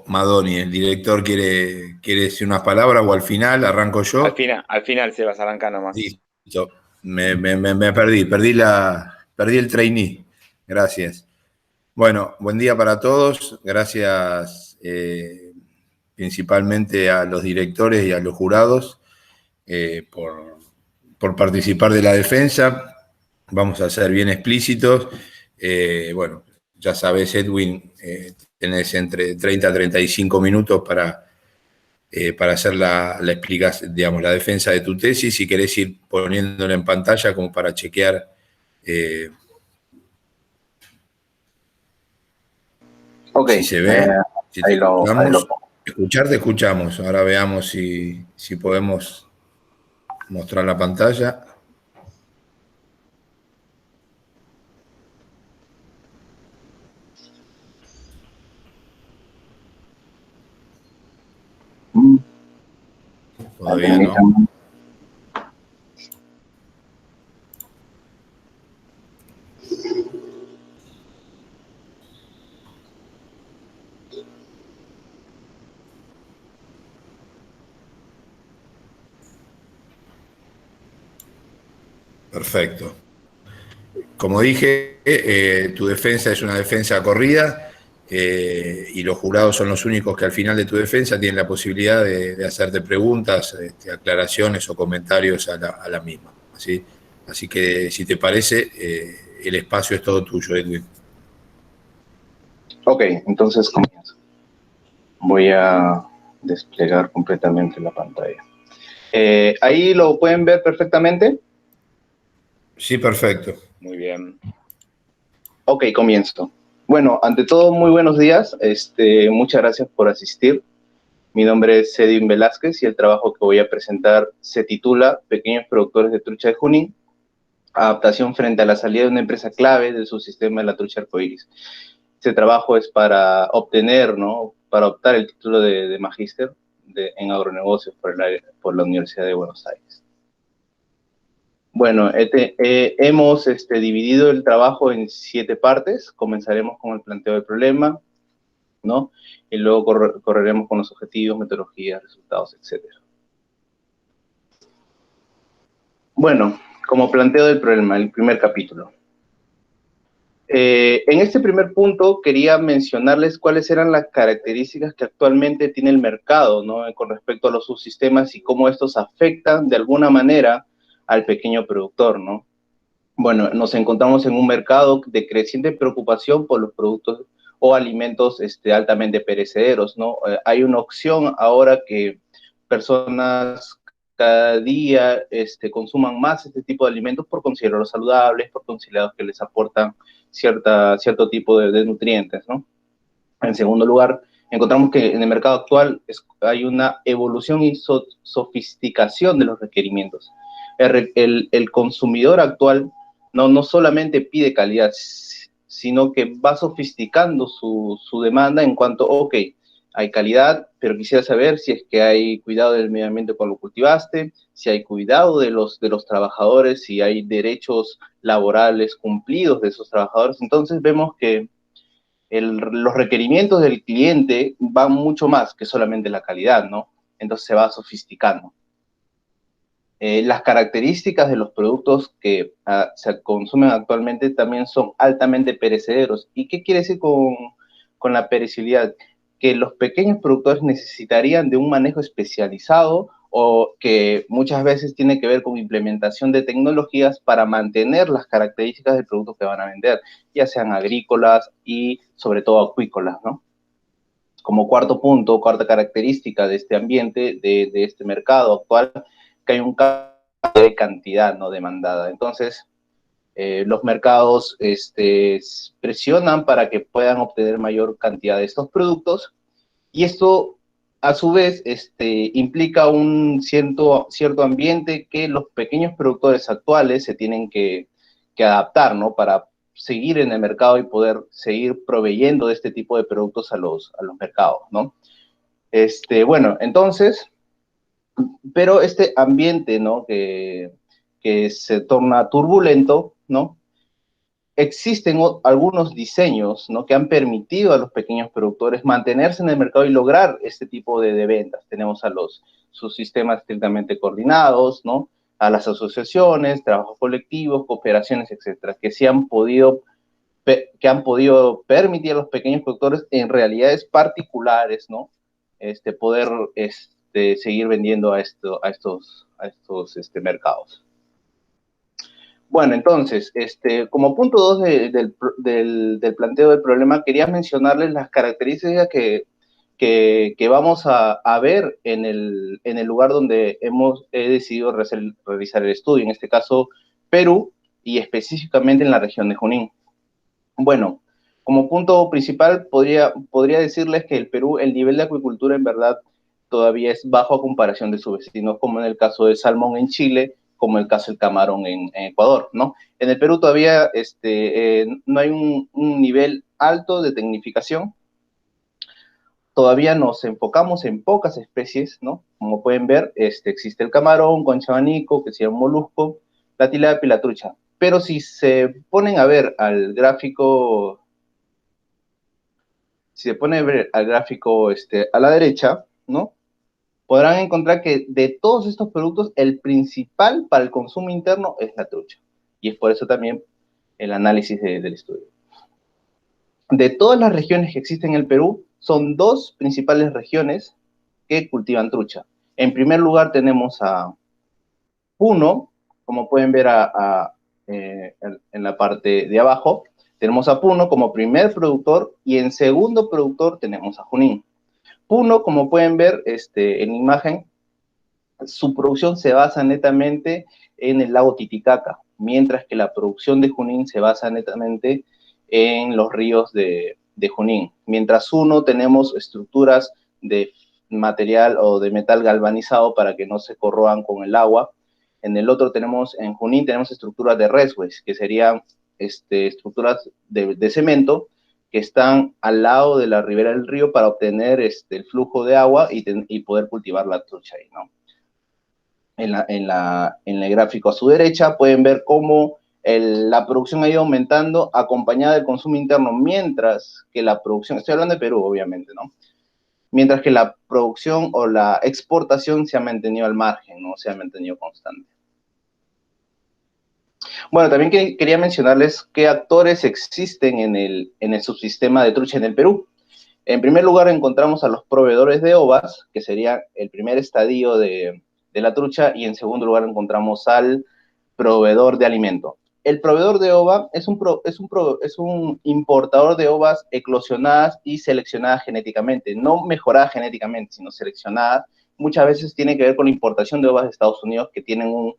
Madoni, el director quiere decir unas palabras o al final arranco yo. Al final, Sebas, arranca nomás. Listo. Me perdí el trainee. Gracias. Bueno, buen día para todos. Gracias principalmente a los directores y a los jurados por participar de la defensa. Vamos a ser bien explícitos. Bueno, ya sabes, Edwin, tenés entre 30 a 35 minutos para hacer la explicación, digamos, la defensa de tu tesis. Si querés ir poniéndola en pantalla como para chequear. Ok, Si se ve, si te ahí lo escuchamos. pongo. Escuchar te escuchamos. Ahora veamos si podemos mostrar la pantalla. Todavía no. Perfecto. Como dije, tu defensa es una defensa corrida y los jurados son los únicos que al final de tu defensa tienen la posibilidad de hacerte preguntas, aclaraciones o comentarios a la misma. ¿Sí? Así que, si te parece, el espacio es todo tuyo, Edwin. Ok, entonces comienzo. Voy a desplegar completamente la pantalla. ¿Ahí lo pueden ver perfectamente? Sí, perfecto. Muy bien. Ok, comienzo. Bueno, ante todo, muy buenos días. Muchas gracias por asistir. Mi nombre es Edwin Velázquez y el trabajo que voy a presentar se titula Pequeños productores de trucha de Junín, adaptación frente a la salida de una empresa clave de su sistema de la trucha arcoíris. Este trabajo es para obtener, ¿no? Para optar el título de magíster en agronegocios por la Universidad de Buenos Aires. Bueno, hemos dividido el trabajo en 7 partes. Comenzaremos con el planteo del problema, ¿no? Y luego correremos con los objetivos, metodologías, resultados, etc. Bueno, como planteo del problema, el primer capítulo. En este primer punto quería mencionarles cuáles eran las características que actualmente tiene el mercado, ¿no? Con respecto a los subsistemas y cómo estos afectan de alguna manera al pequeño productor, ¿no? Bueno, nos encontramos en un mercado de creciente preocupación por los productos o alimentos altamente perecederos, ¿no? Hay una opción ahora que personas cada día consuman más este tipo de alimentos por considerarlos saludables, por considerar que les aportan cierto tipo de nutrientes, ¿no? En segundo lugar, encontramos que en el mercado actual hay una evolución y sofisticación de los requerimientos. El consumidor actual no solamente pide calidad, sino que va sofisticando su demanda en cuanto, ok, hay calidad, pero quisiera saber si es que hay cuidado del medio ambiente cuando lo cultivaste, si hay cuidado de los trabajadores, si hay derechos laborales cumplidos de esos trabajadores. Entonces vemos que los requerimientos del cliente van mucho más que solamente la calidad, ¿no? Entonces se va sofisticando. Las características de los productos que se consumen actualmente también son altamente perecederos. ¿Y qué quiere decir con la perecibilidad? Que los pequeños productores necesitarían de un manejo especializado o que muchas veces tiene que ver con implementación de tecnologías para mantener las características del producto que van a vender, ya sean agrícolas y sobre todo acuícolas, ¿no? Como cuarto punto, cuarta característica de este ambiente, de este mercado actual, que hay un cambio de cantidad no demandada. Entonces, los mercados presionan para que puedan obtener mayor cantidad de estos productos y esto, a su vez, implica un cierto ambiente que los pequeños productores actuales se tienen que adaptar, ¿no? Para seguir en el mercado y poder seguir proveyendo de este tipo de productos a los mercados, ¿no? Bueno, entonces, pero este ambiente, ¿no? Que se torna turbulento, ¿no? existen algunos diseños, ¿no?, que han permitido a los pequeños productores mantenerse en el mercado y lograr este tipo de ventas. Tenemos a los subsistemas estrictamente coordinados, ¿no?, a las asociaciones, trabajos colectivos, cooperaciones, etcétera, que sí han podido permitir a los pequeños productores en realidades particulares, ¿no?, poder seguir vendiendo a estos mercados. Bueno, entonces, como punto 2 del planteo del problema, quería mencionarles las características que vamos a ver en el lugar donde he decidido realizar el estudio, en este caso Perú, y específicamente en la región de Junín. Bueno, como punto principal podría decirles que el Perú, el nivel de acuicultura en verdad todavía es bajo a comparación de sus vecinos, como en el caso del salmón en Chile, como el caso del camarón en Ecuador, ¿no? En el Perú todavía no hay un nivel alto de tecnificación. Todavía nos enfocamos en pocas especies, ¿no? Como pueden ver, existe el camarón, concha de abanico, que sería un molusco, la tilapia y la trucha. Pero si se ponen a ver al gráfico, a la derecha, ¿no?, podrán encontrar que de todos estos productos, el principal para el consumo interno es la trucha. Y es por eso también el análisis del estudio. De todas las regiones que existen en el Perú, son 2 principales regiones que cultivan trucha. En primer lugar tenemos a Puno, como pueden ver en la parte de abajo, tenemos a Puno como primer productor, y en segundo productor tenemos a Junín. Puno, como pueden ver en imagen, su producción se basa netamente en el lago Titicaca, mientras que la producción de Junín se basa netamente en los ríos de Junín. Mientras uno tenemos estructuras de material o de metal galvanizado para que no se corroan con el agua. En el otro en Junín tenemos estructuras de resways, que serían estructuras de cemento, que están al lado de la ribera del río para obtener el flujo de agua y poder cultivar la trucha ahí, ¿no? En el gráfico a su derecha pueden ver cómo la producción ha ido aumentando acompañada del consumo interno, mientras que la producción, estoy hablando de Perú obviamente, ¿no?, mientras que la producción o la exportación se ha mantenido al margen, no se ha mantenido constante. Bueno, también quería mencionarles qué actores existen en el subsistema de trucha en el Perú. En primer lugar encontramos a los proveedores de ovas, que sería el primer estadio de la trucha, y en segundo lugar encontramos al proveedor de alimento. El proveedor de ova es un importador de ovas eclosionadas y seleccionadas genéticamente, no mejoradas genéticamente, sino seleccionadas. Muchas veces tiene que ver con la importación de ovas de Estados Unidos, que tienen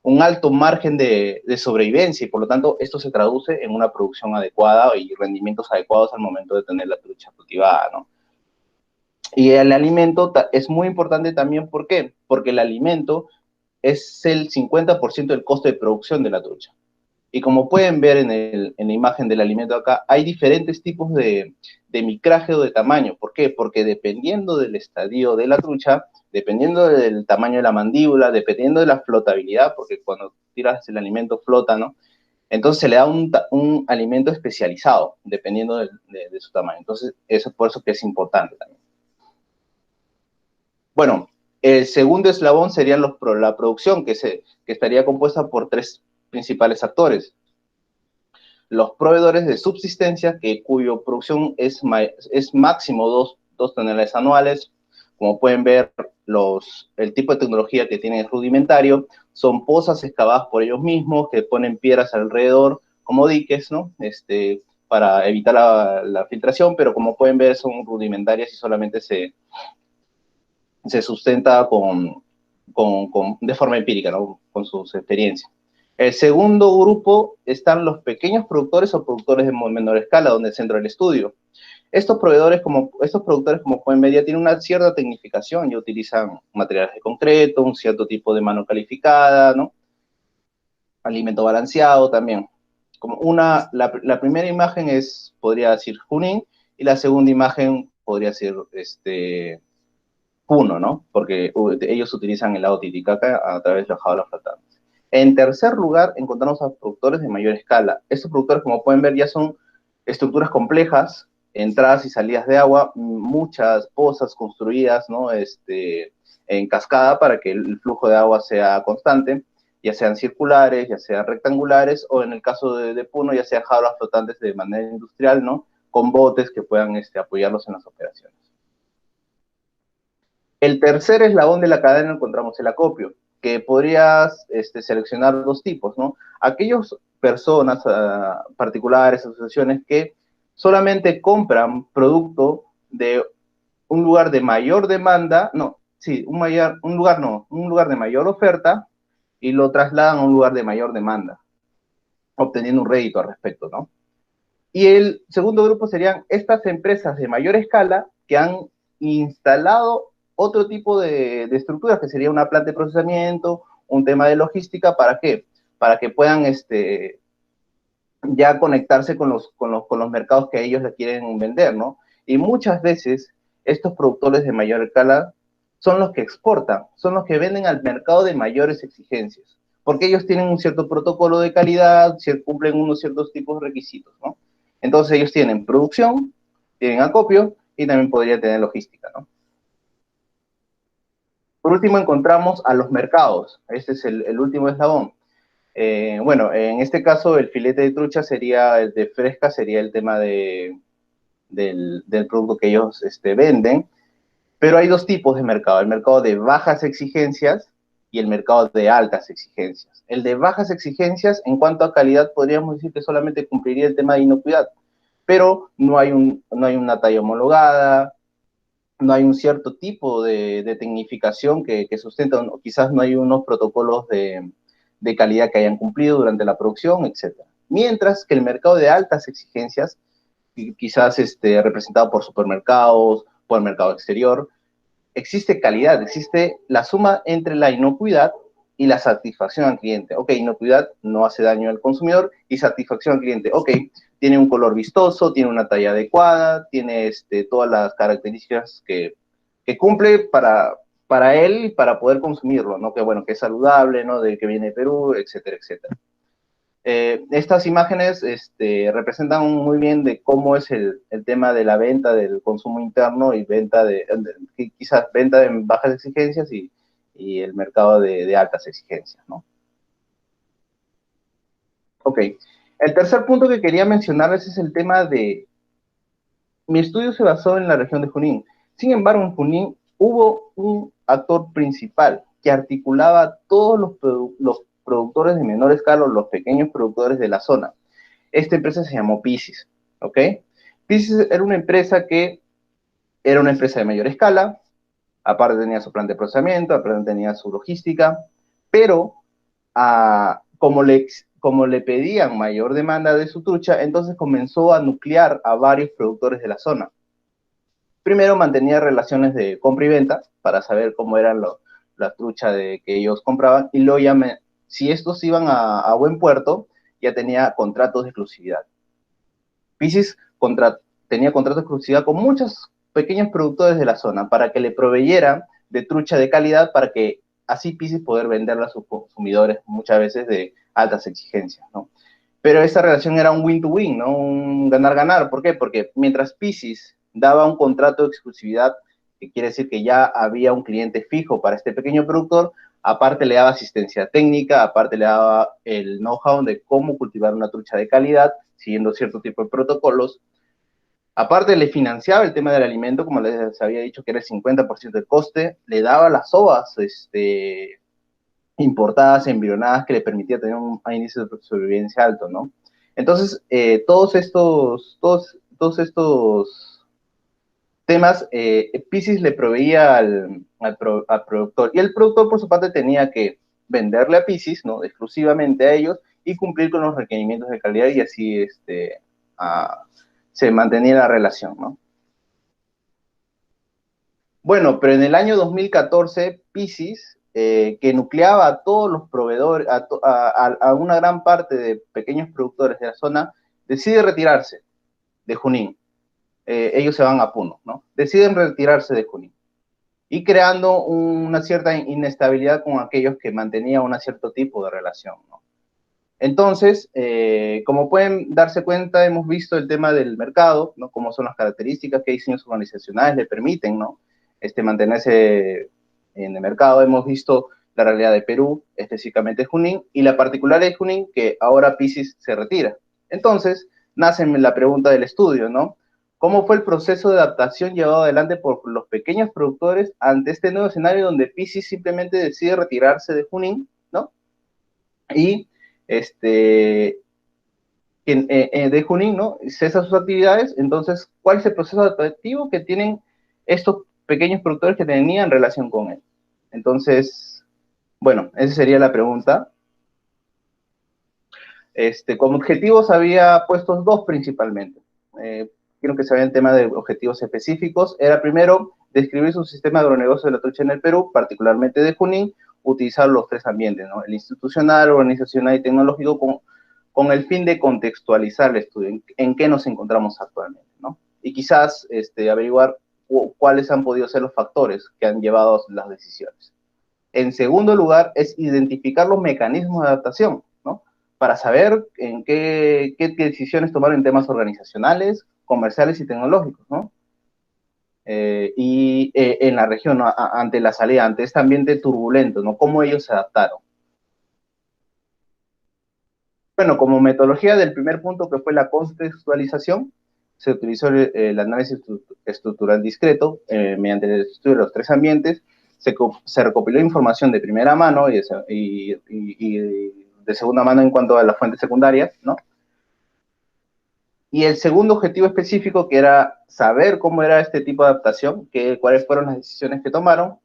un alto margen de sobrevivencia, y por lo tanto esto se traduce en una producción adecuada y rendimientos adecuados al momento de tener la trucha cultivada, ¿no? Y el alimento es muy importante también, ¿por qué? Porque el alimento es el 50% del costo de producción de la trucha. Y como pueden ver en la imagen del alimento acá, hay diferentes tipos de micraje o de tamaño. ¿Por qué? Porque dependiendo del estadio de la trucha, dependiendo del tamaño de la mandíbula, dependiendo de la flotabilidad, porque cuando tiras el alimento flota, ¿no?, entonces se le da un alimento especializado, dependiendo de su tamaño. Entonces, eso es por eso que es importante también. Bueno, el segundo eslabón sería la producción, que estaría compuesta por 3 principales actores. Los proveedores de subsistencia, cuya producción es máximo 2 toneladas anuales. Como pueden ver, el tipo de tecnología que tienen es rudimentario. Son pozas excavadas por ellos mismos, que ponen piedras alrededor, como diques, ¿no?, para evitar la filtración, pero como pueden ver son rudimentarias y solamente se sustenta de forma empírica, ¿no?, con sus experiencias. El segundo grupo están los pequeños productores o productores de menor escala, donde se centra el estudio. Estos productores, como pueden ver, ya tienen una cierta tecnificación, ya utilizan materiales de concreto, un cierto tipo de mano calificada, ¿no?, alimento balanceado también. La primera imagen podría decir Junín, y la segunda imagen podría ser Puno, ¿no?, porque ellos utilizan el lago Titicaca a través de las jaulas flotantes. En tercer lugar, encontramos a productores de mayor escala. Estos productores, como pueden ver, ya son estructuras complejas, entradas y salidas de agua, muchas pozas construidas, ¿no? En cascada para que el flujo de agua sea constante, ya sean circulares, ya sean rectangulares, o en el caso de Puno, ya sea jaulas flotantes de manera industrial, ¿no? Con botes que puedan apoyarlos en las operaciones. El tercer eslabón de la cadena encontramos el acopio, que podrías seleccionar dos tipos, ¿no? Aquellas personas particulares, asociaciones que solamente compran producto de un lugar de mayor demanda, un lugar de mayor oferta y lo trasladan a un lugar de mayor demanda, obteniendo un rédito al respecto, ¿no? Y el segundo grupo serían estas empresas de mayor escala que han instalado otro tipo de estructuras, que sería una planta de procesamiento, un tema de logística. ¿Para qué? Para que puedan ya conectarse con los mercados que ellos le quieren vender, ¿no? Y muchas veces estos productores de mayor escala son los que exportan, son los que venden al mercado de mayores exigencias, porque ellos tienen un cierto protocolo de calidad, cumplen unos ciertos tipos de requisitos, ¿no? Entonces ellos tienen producción, tienen acopio y también podrían tener logística, ¿no? Por último encontramos a los mercados. Este es el último eslabón. Bueno, en este caso el filete de trucha sería el de fresca, sería el tema del producto que ellos venden, pero hay dos tipos de mercado, el mercado de bajas exigencias y el mercado de altas exigencias. El de bajas exigencias, en cuanto a calidad, podríamos decir que solamente cumpliría el tema de inocuidad, pero no hay una talla homologada, no hay un cierto tipo de tecnificación que sustenta, o quizás no hay unos protocolos de calidad que hayan cumplido durante la producción, etc. Mientras que el mercado de altas exigencias, quizás representado por supermercados, por el mercado exterior, existe calidad, existe la suma entre la inocuidad y la satisfacción al cliente. Ok, inocuidad no hace daño al consumidor y satisfacción al cliente. Ok, tiene un color vistoso, tiene una talla adecuada, tiene todas las características que cumple para él, para poder consumirlo, ¿no? Que bueno, que es saludable, ¿no? De que viene de Perú, etcétera, etcétera. Estas imágenes representan muy bien de cómo es el tema de la venta del consumo interno y quizás venta de bajas exigencias y el mercado de altas exigencias, ¿no? Ok. El tercer punto que quería mencionarles es el tema de... Mi estudio se basó en la región de Junín. Sin embargo, en Junín hubo un actor principal que articulaba todos los productores de menor escala, los pequeños productores de la zona. Esta empresa se llamó Pisis, ¿ok? Pisis era una empresa de mayor escala, aparte tenía su plan de procesamiento, aparte tenía su logística, pero como le pedían mayor demanda de su trucha, entonces comenzó a nuclear a varios productores de la zona. Primero mantenía relaciones de compra y venta para saber cómo eran la trucha que ellos compraban, y luego ya si estos iban a buen puerto, ya tenía contratos de exclusividad. Pisis tenía contratos de exclusividad con muchos pequeños productores de la zona para que le proveyeran de trucha de calidad, para que así Pisis poder venderla a sus consumidores muchas veces de altas exigencias, ¿no? Pero esa relación era un win-to-win, ¿no? Un ganar-ganar. ¿Por qué? Porque mientras Pisis daba un contrato de exclusividad, que quiere decir que ya había un cliente fijo para este pequeño productor, aparte le daba asistencia técnica, aparte le daba el know-how de cómo cultivar una trucha de calidad, siguiendo cierto tipo de protocolos. Aparte le financiaba el tema del alimento, como les había dicho, que era el 50% del coste, le daba las ovas importadas, embrionadas, que le permitía tener un índice de sobrevivencia alto, ¿no? Entonces, todos estos temas, Pisis le proveía al productor, y el productor por su parte tenía que venderle a Pisis, ¿no? Exclusivamente a ellos, y cumplir con los requerimientos de calidad, y así se mantenía la relación, ¿no? Bueno, pero en el año 2014, Pisis, que nucleaba a todos los proveedores, a una gran parte de pequeños productores de la zona, decide retirarse de Junín. Ellos se van a Puno, ¿no? Deciden retirarse de Junín. y creando una cierta inestabilidad con aquellos que mantenían un cierto tipo de relación, ¿no? Entonces, como pueden darse cuenta, hemos visto el tema del mercado, ¿no? Cómo son las características, qué diseños organizacionales le permiten, ¿no? Mantenerse en el mercado. Hemos visto la realidad de Perú, específicamente Junín, y la particularidad de Junín, que ahora Piscis se retira. Entonces, nace la pregunta del estudio, ¿no? ¿Cómo fue el proceso de adaptación llevado adelante por los pequeños productores ante este nuevo escenario donde Piscis simplemente decide retirarse de Junín, ¿no? Y de Junín, ¿no? Cesa sus actividades. Entonces, ¿cuál es el proceso adaptativo que tienen estos pequeños productores que tenían relación con él? Entonces, bueno, esa sería la pregunta. Como objetivos había puestos dos principalmente. Quiero que se vea el tema de objetivos específicos. Era primero, describir su sistema de agronegocio de la trucha en el Perú, particularmente de Junín, utilizar los tres ambientes, ¿no? El institucional, organizacional y tecnológico con el fin de contextualizar el estudio, en qué nos encontramos actualmente, ¿no? Y quizás averiguar cuáles han podido ser los factores que han llevado a las decisiones. En segundo lugar, es identificar los mecanismos de adaptación, ¿no? Para saber en qué decisiones tomar en temas organizacionales, comerciales y tecnológicos, ¿no? En la región, ¿no? Ante la salida, ante este ambiente turbulento, ¿no? Cómo ellos se adaptaron. Bueno, como metodología del primer punto, que fue la contextualización, se utilizó el análisis estructural discreto mediante el estudio de los tres ambientes. Se recopiló información de primera mano y de segunda mano en cuanto a las fuentes secundarias, ¿no? Y el segundo objetivo específico, que era saber cómo era este tipo de adaptación, cuáles fueron las decisiones que tomaron.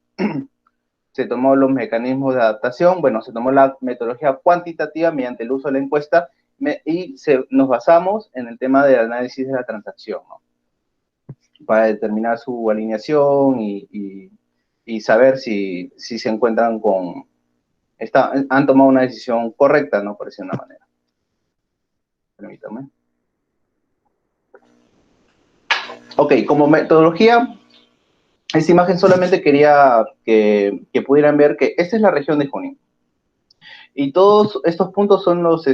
Se tomó los mecanismos de adaptación, bueno, se tomó la metodología cuantitativa mediante el uso de la encuesta y nos basamos en el tema del análisis de la transacción, ¿no? Para determinar su alineación y saber si se encuentran han tomado una decisión correcta, ¿no? Por decir de una manera. Permítame. Ok, como metodología, esta imagen solamente quería que pudieran ver que esta es la región de Junín. Y todos estos puntos son los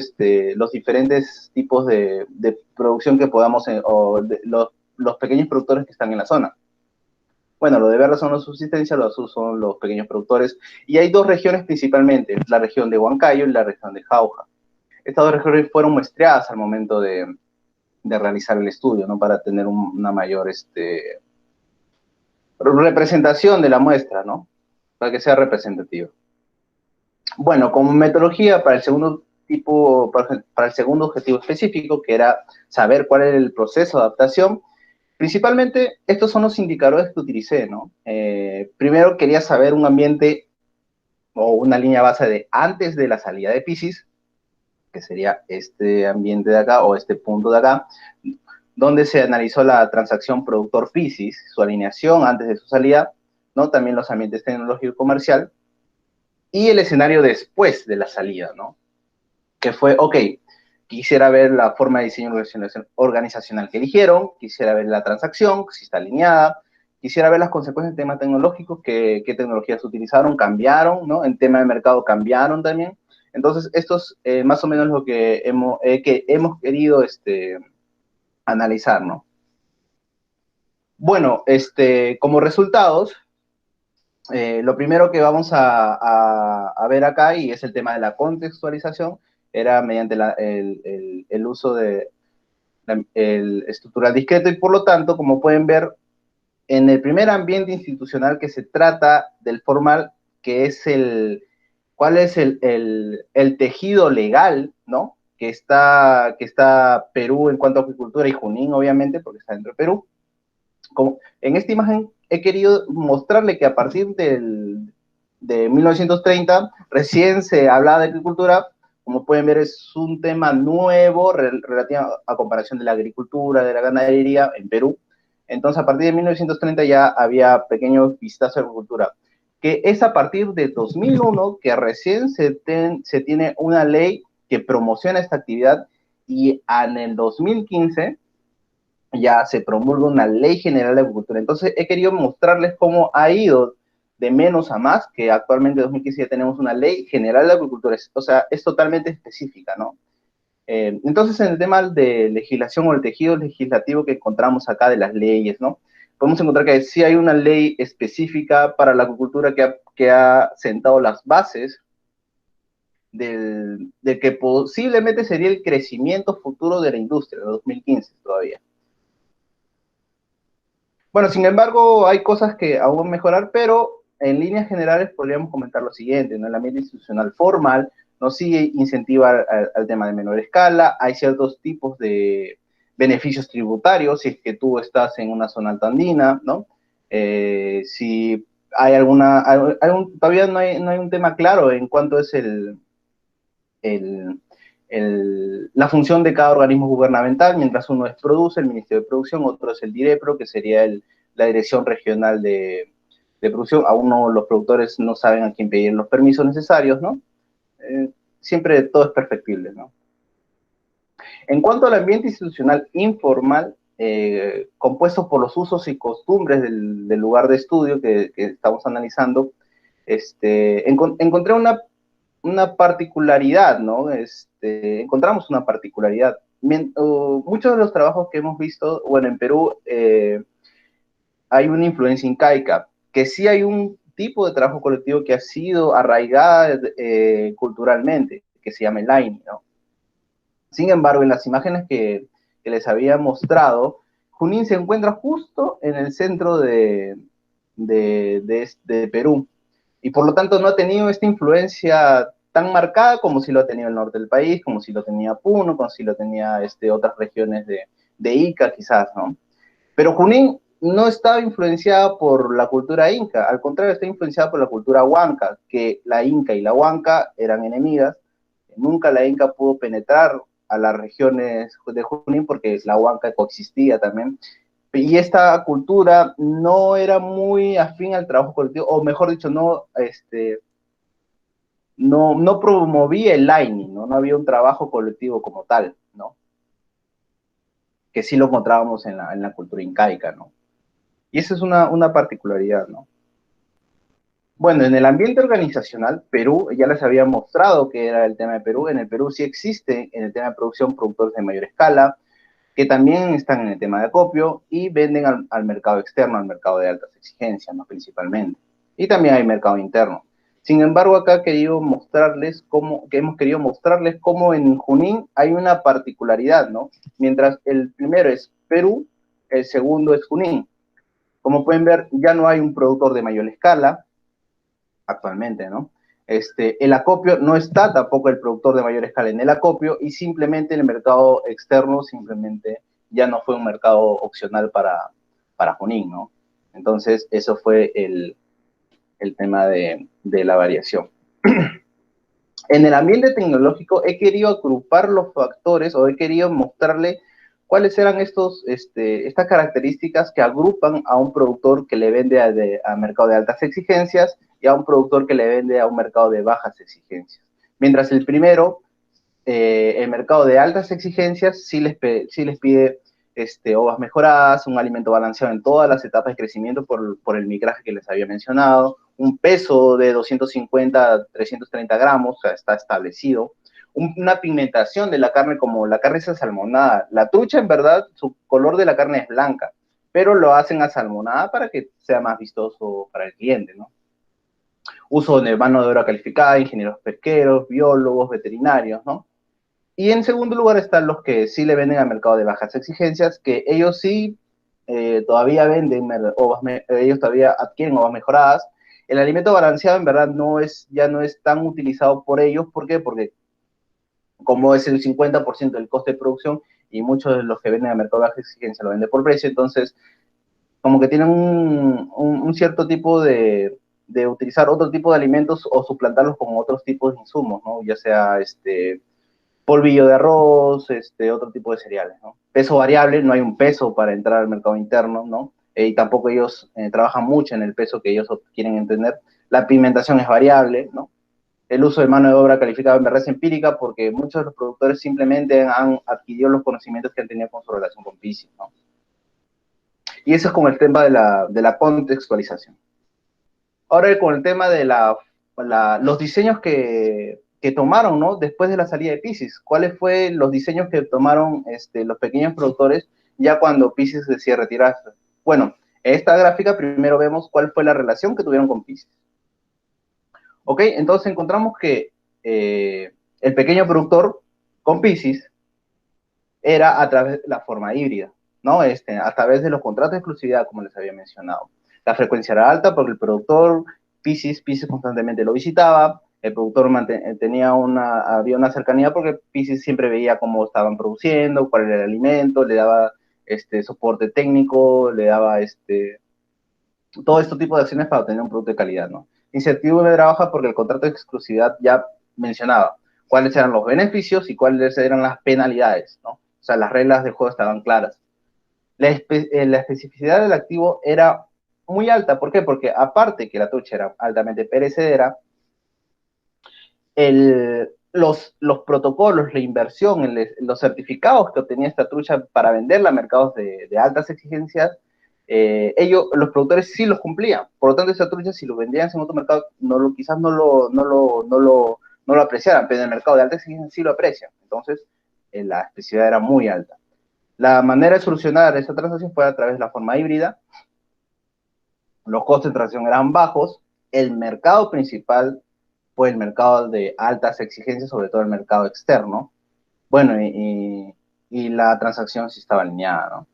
diferentes tipos de producción que podamos, los pequeños productores que están en la zona. Bueno, lo de verde son los subsistencia, los azul son los pequeños productores. Y hay dos regiones principalmente, la región de Huancayo y la región de Jauja. Estas dos regiones fueron muestreadas al momento de realizar el estudio, ¿no? Para tener una mayor representación de la muestra, ¿no? Para que sea representativa. Bueno, como metodología para el segundo para el segundo objetivo específico, que era saber cuál era el proceso de adaptación, principalmente estos son los indicadores que utilicé, ¿no? Primero quería saber un ambiente o una línea base de antes de la salida de Piscis, que sería este ambiente de acá o este punto de acá, donde se analizó la transacción productor Piscis, su alineación antes de su salida, ¿no? También los ambientes tecnológico y comercial, y el escenario después de la salida, ¿no? Que fue, ok, quisiera ver la forma de diseño organizacional que eligieron, quisiera ver la transacción, si está alineada, quisiera ver las consecuencias del tema tecnológico, qué tecnologías utilizaron, cambiaron, ¿no? En tema de mercado cambiaron también. Entonces, esto es más o menos lo que hemos querido analizar, ¿no? Bueno, como resultados, lo primero que vamos a ver acá, y es el tema de la contextualización, era mediante el uso del estructural discreto, y por lo tanto, como pueden ver, en el primer ambiente institucional que se trata del formal, que es cuál es el tejido legal, ¿no? Que está Perú en cuanto a agricultura y Junín, obviamente, porque está dentro de Perú. En esta imagen he querido mostrarle que a partir de 1930 recién se hablaba de agricultura. Como pueden ver, es un tema nuevo relativo a comparación de la agricultura, de la ganadería en Perú. Entonces, a partir de 1930 ya había pequeños vistazos de agricultura, que es a partir de 2001 que recién se tiene una ley que promociona esta actividad, y en el 2015 ya se promulga una ley general de agricultura. Entonces, he querido mostrarles cómo ha ido de menos a más, que actualmente en 2015 ya tenemos una ley general de agricultura, o sea, es totalmente específica, ¿no? Entonces, en el tema de legislación o el tejido legislativo que encontramos acá de las leyes, ¿no? Podemos encontrar que sí hay una ley específica para la agricultura que ha sentado las bases de que posiblemente sería el crecimiento futuro de la industria, en 2015 todavía. Bueno, sin embargo, hay cosas que aún mejorar, pero en líneas generales podríamos comentar lo siguiente, ¿no? El ambiente institucional formal nos sigue incentiva al tema de menor escala, hay ciertos tipos de beneficios tributarios, si es que tú estás en una zona altandina, ¿no? Si hay todavía no hay un tema claro en cuanto es la función de cada organismo gubernamental, mientras uno es PRODUCE, el Ministerio de Producción, otro es el DIREPRO, que sería la Dirección Regional de Producción. Aún no, los productores no saben a quién pedir los permisos necesarios, ¿no? Siempre todo es perfectible, ¿no? En cuanto al ambiente institucional informal, compuesto por los usos y costumbres del lugar de estudio que estamos analizando, encontré una particularidad, ¿no? Encontramos una particularidad. Muchos de los trabajos que hemos visto, bueno, en Perú hay una influencia incaica, que sí hay un tipo de trabajo colectivo que ha sido arraigada culturalmente, que se llama el Laini, ¿no? Sin embargo, en las imágenes que les había mostrado, Junín se encuentra justo en el centro de Perú, y por lo tanto no ha tenido esta influencia tan marcada como si lo ha tenido el norte del país, como si lo tenía Puno, como si lo tenía otras regiones de Ica, quizás, ¿no? Pero Junín no estaba influenciada por la cultura inca, al contrario, está influenciada por la cultura huanca, que la inca y la huanca eran enemigas. Nunca la inca pudo penetrar a las regiones de Junín porque la huanca coexistía también. Y esta cultura no era muy afín al trabajo colectivo, o mejor dicho, no promovía el Laini, ¿no? No había un trabajo colectivo como tal, ¿no? Que sí lo encontrábamos en la cultura incaica, ¿no? Y esa es una particularidad, ¿no? Bueno, en el ambiente organizacional, Perú, ya les había mostrado que era el tema de Perú. En el Perú sí existe, en el tema de producción, productores de mayor escala, que también están en el tema de acopio y venden al mercado externo, al mercado de altas exigencias, ¿no? Principalmente. Y también hay mercado interno. Sin embargo, acá hemos querido mostrarles cómo en Junín hay una particularidad, ¿no? Mientras el primero es Perú, el segundo es Junín. Como pueden ver, ya no hay un productor de mayor escala actualmente, ¿no? El acopio no está tampoco el productor de mayor escala en el acopio, y simplemente el mercado externo simplemente ya no fue un mercado opcional para Junín, ¿no? Entonces, eso fue el tema de la variación. En el ambiente tecnológico he querido agrupar los factores, o he querido mostrarle cuáles eran estas características que agrupan a un productor que le vende a mercado de altas exigencias y a un productor que le vende a un mercado de bajas exigencias. Mientras el primero, el mercado de altas exigencias, sí les pide ovas mejoradas, un alimento balanceado en todas las etapas de crecimiento por el migraje que les había mencionado, un peso de 250 a 330 gramos, o sea, está establecido, una pigmentación de la carne, como la carne es asalmonada. La trucha, en verdad, su color de la carne es blanca, pero lo hacen asalmonada para que sea más vistoso para el cliente, ¿no? Uso de mano de obra calificada, ingenieros pesqueros, biólogos, veterinarios, ¿no? Y en segundo lugar están los que sí le venden al mercado de bajas exigencias, que ellos sí todavía venden ellos todavía adquieren ovas mejoradas. El alimento balanceado en verdad ya no es tan utilizado por ellos. ¿Por qué? Porque como es el 50% del coste de producción y muchos de los que venden al mercado de baja exigencia lo venden por precio, entonces como que tienen un cierto tipo de utilizar otro tipo de alimentos o suplantarlos con otros tipos de insumos, ¿no? Ya sea polvillo de arroz, otro tipo de cereales, ¿no? Peso variable, no hay un peso para entrar al mercado interno, ¿no? Y tampoco ellos trabajan mucho en el peso que ellos quieren entender. La pigmentación es variable, ¿no? El uso de mano de obra calificada en verdad es empírica, porque muchos de los productores simplemente han adquirido los conocimientos que han tenido con su relación con Piscis, ¿no? Y eso es con el tema de la contextualización. Ahora con el tema de los diseños que tomaron, ¿no? Después de la salida de Piscis, ¿cuáles fueron los diseños que tomaron los pequeños productores ya cuando Piscis decide retirarse? Bueno, en esta gráfica primero vemos cuál fue la relación que tuvieron con Piscis. ¿Ok? Entonces encontramos que el pequeño productor con Piscis era a través de la forma híbrida, ¿no? A través de los contratos de exclusividad, como les había mencionado. La frecuencia era alta porque el productor Piscis constantemente lo visitaba, el productor había una cercanía porque Piscis siempre veía cómo estaban produciendo, cuál era el alimento, le daba soporte técnico, le daba todo este tipo de acciones para obtener un producto de calidad, ¿no? Incertidumbre de trabajo porque el contrato de exclusividad ya mencionaba cuáles eran los beneficios y cuáles eran las penalidades, ¿no? O sea, las reglas del juego estaban claras. La especificidad del activo era muy alta. ¿Por qué? Porque aparte que la trucha era altamente perecedera, los protocolos, la inversión, los certificados que obtenía esta trucha para venderla a mercados de altas exigencias, los productores sí los cumplían. Por lo tanto, esa trucha, si lo vendían en otro mercado, quizás no lo apreciaran, pero en el mercado de alta exigencia sí lo aprecian. Entonces, la especificidad era muy alta. La manera de solucionar esa transacción fue a través de la forma híbrida. Los costos de transacción eran bajos. El mercado principal fue el mercado de altas exigencias, sobre todo el mercado externo. Bueno, y la transacción sí estaba alineada,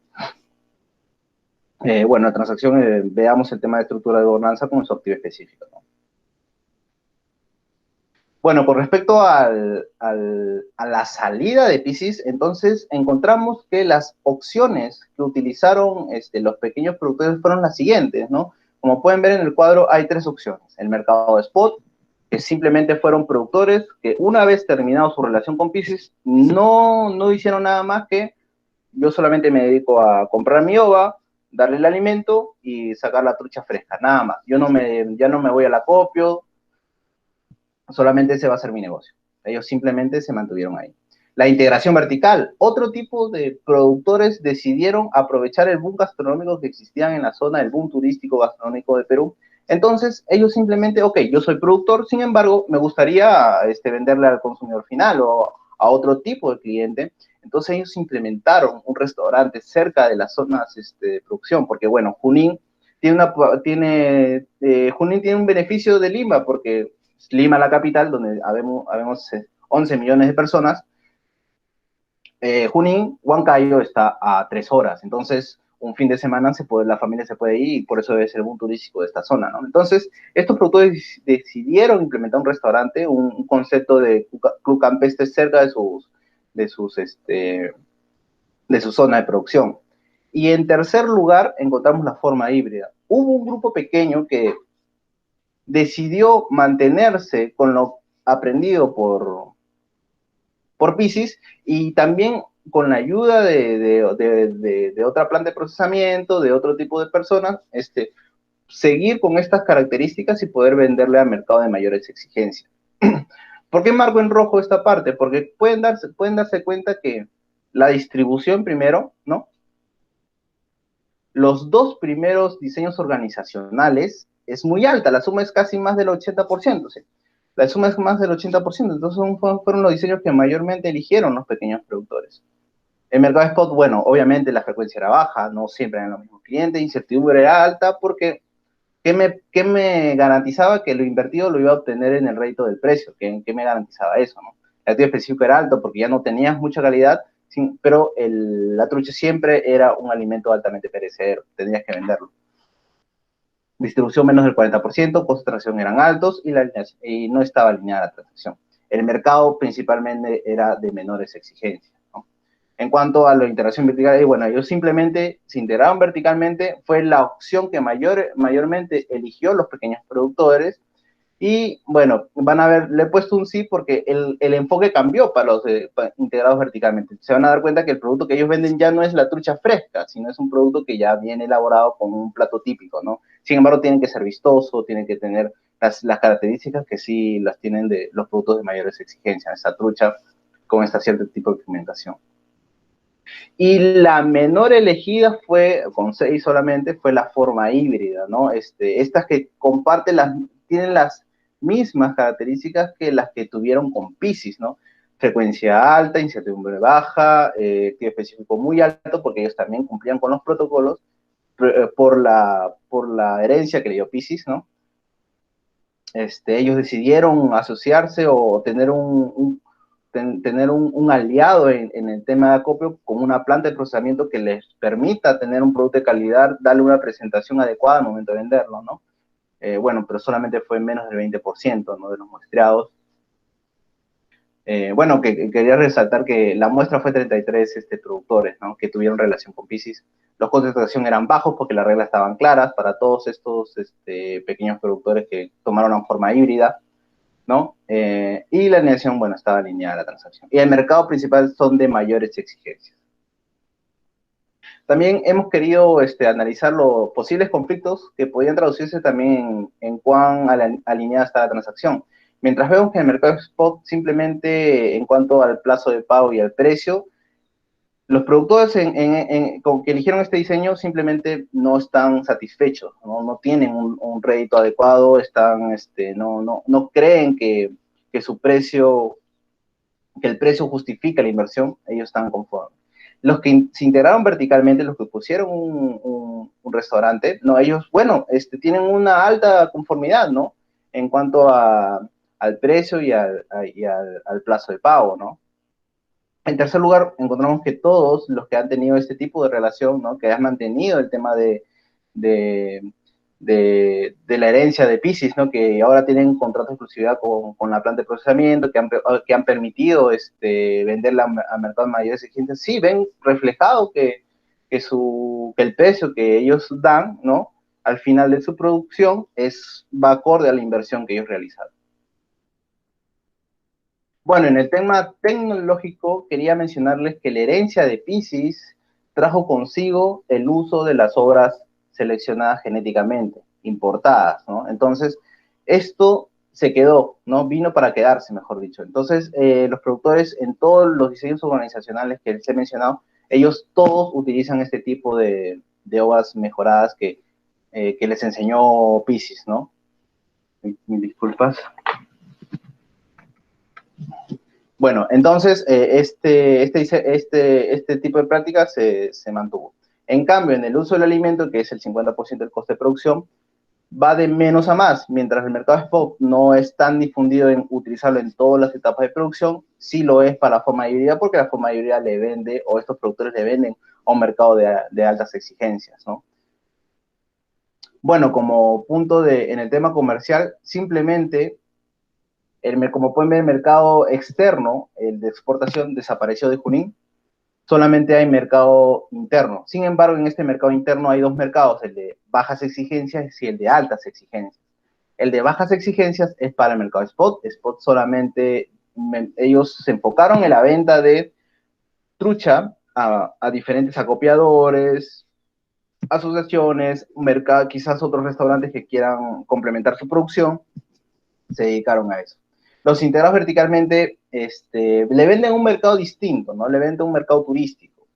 ¿no? Bueno, la transacción, veamos el tema de estructura de gobernanza con su activo específico, ¿no? Bueno, con respecto a la salida de Piscis, entonces encontramos que las opciones que utilizaron los pequeños productores fueron las siguientes, ¿no? Como pueden ver en el cuadro, hay tres opciones. El mercado de spot, que simplemente fueron productores que una vez terminado su relación con Piscis, no hicieron nada más que yo solamente me dedico a comprar mi ova, darle el alimento y sacar la trucha fresca, nada más. Ya no me voy al acopio, solamente ese va a ser mi negocio. Ellos simplemente se mantuvieron ahí. La integración vertical. Otro tipo de productores decidieron aprovechar el boom gastronómico que existía en la zona, el boom turístico gastronómico de Perú. Entonces, ellos simplemente, ok, yo soy productor, sin embargo, me gustaría venderle al consumidor final o a otro tipo de cliente. Entonces, ellos implementaron un restaurante cerca de las zonas de producción, porque, bueno, Junín tiene un beneficio de Lima, porque Lima, la capital, donde habemos 11 millones de personas. Junín, Huancayo está a 3 horas, entonces un fin de semana la familia se puede ir y por eso debe ser el boom turístico de esta zona, ¿no? Entonces, estos productores decidieron implementar un restaurante, un concepto de club campestre cerca de su zona de producción. Y en tercer lugar, encontramos la forma híbrida. Hubo un grupo pequeño que decidió mantenerse con lo aprendido por Piscis y también con la ayuda de otra planta de procesamiento, de otro tipo de personas, seguir con estas características y poder venderle al mercado de mayores exigencias. ¿Por qué marco en rojo esta parte? Porque pueden darse cuenta que la distribución primero, ¿no? Los dos primeros diseños organizacionales es muy alta, la suma es casi más del 80%, ¿sí? La suma es más del 80%, entonces fueron los diseños que mayormente eligieron los pequeños productores. El mercado de spot, bueno, obviamente la frecuencia era baja, no siempre eran los mismos clientes, incertidumbre era alta porque ¿qué me garantizaba que lo invertido lo iba a obtener en el rédito del precio? ¿Qué me garantizaba eso, no? El activo específico era alto porque ya no tenías mucha calidad, pero la trucha siempre era un alimento altamente perecedero, tenías que venderlo. Distribución menos del 40%, costos de transacción eran altos y no estaba alineada la transacción. El mercado principalmente era de menores exigencias, ¿no? En cuanto a la integración vertical, bueno, ellos simplemente se integraron verticalmente, fue la opción que mayormente eligió los pequeños productores. Y bueno, van a ver, le he puesto un sí porque el enfoque cambió para los integrados verticalmente. Se van a dar cuenta que el producto que ellos venden ya no es la trucha fresca, sino es un producto que ya viene elaborado con un plato típico, ¿no? Sin embargo, tienen que ser vistoso, tienen que tener las características que sí las tienen de los productos de mayores exigencias, esta trucha con este cierto tipo de pigmentación. Y la menor elegida fue, con 6 solamente, fue la forma híbrida, ¿no? Estas que comparten tienen las mismas características que las que tuvieron con Piscis, ¿no? Frecuencia alta, incertidumbre baja, tipo específico muy alto, porque ellos también cumplían con los protocolos por la herencia que le dio Piscis, ¿no? Ellos decidieron asociarse o tener un aliado en el tema de acopio con una planta de procesamiento que les permita tener un producto de calidad, darle una presentación adecuada al momento de venderlo, ¿no? Bueno, pero solamente fue menos del 20%, ¿no?, de los muestreados. Bueno, quería resaltar que la muestra fue 33 productores, ¿no?, que tuvieron relación con Piscis. Los costos de extracción eran bajos porque las reglas estaban claras para todos estos pequeños productores que tomaron una forma híbrida, ¿no? Y la alineación, bueno, estaba alineada a la transacción. Y el mercado principal son de mayores exigencias. También hemos querido analizar los posibles conflictos que podían traducirse también en cuán alineada está la transacción. Mientras vemos que el mercado spot, simplemente en cuanto al plazo de pago y al precio, los productores con que eligieron este diseño simplemente no están satisfechos, no tienen un rédito adecuado, no creen que su precio, que el precio justifica la inversión, ellos están conformes. Los que se integraron verticalmente, los que pusieron un restaurante, no, ellos, bueno, tienen una alta conformidad, ¿no?, en cuanto al precio y al plazo de pago, ¿no? En tercer lugar, encontramos que todos los que han tenido este tipo de relación, ¿no?, que han mantenido el tema de la herencia de Piscis, ¿no?, que ahora tienen contrato de exclusividad con la planta de procesamiento, que han permitido venderla a mercados mayores exigencias, sí ven reflejado que el precio que ellos dan, ¿no?, al final de su producción va acorde a la inversión que ellos realizaron. Bueno, en el tema tecnológico quería mencionarles que la herencia de Piscis trajo consigo el uso de las obras seleccionadas genéticamente, importadas, ¿no? Entonces, esto se quedó, ¿no? Vino para quedarse, mejor dicho. Entonces, los productores en todos los diseños organizacionales que les he mencionado, ellos todos utilizan este tipo de obras mejoradas que les enseñó Piscis, ¿no? Mis disculpas. Bueno, entonces este tipo de prácticas se mantuvo. En cambio, en el uso del alimento, que es el 50% del coste de producción, va de menos a más. Mientras el mercado spot no es tan difundido en utilizarlo en todas las etapas de producción, sí lo es para la forma híbrida, porque la forma híbrida le vende, o estos productores le venden a un mercado de altas exigencias, ¿no? Bueno, como punto en el tema comercial, simplemente como pueden ver, el mercado externo, el de exportación, desapareció de Junín. Solamente hay mercado interno. Sin embargo, en este mercado interno hay dos mercados, el de bajas exigencias y el de altas exigencias. El de bajas exigencias es para el mercado spot. Spot solamente, ellos se enfocaron en la venta de trucha a diferentes acopiadores, asociaciones, quizás otros restaurantes que quieran complementar su producción, se dedicaron a eso. Los integrados verticalmente le venden un mercado distinto, ¿no? Le venden un mercado turístico,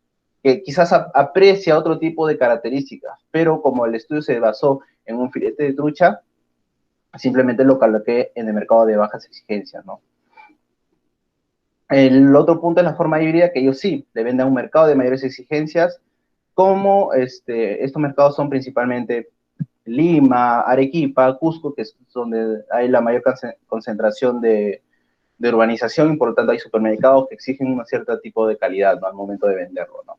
que quizás aprecia otro tipo de características, pero como el estudio se basó en un filete de trucha, simplemente lo coloqué en el mercado de bajas exigencias, ¿no? El otro punto es la forma híbrida, que ellos sí, le venden a un mercado de mayores exigencias, como estos mercados son principalmente Lima, Arequipa, Cusco, que es donde hay la mayor concentración de urbanización, y por lo tanto hay supermercados que exigen un cierto tipo de calidad, ¿no?, al momento de venderlo, ¿no?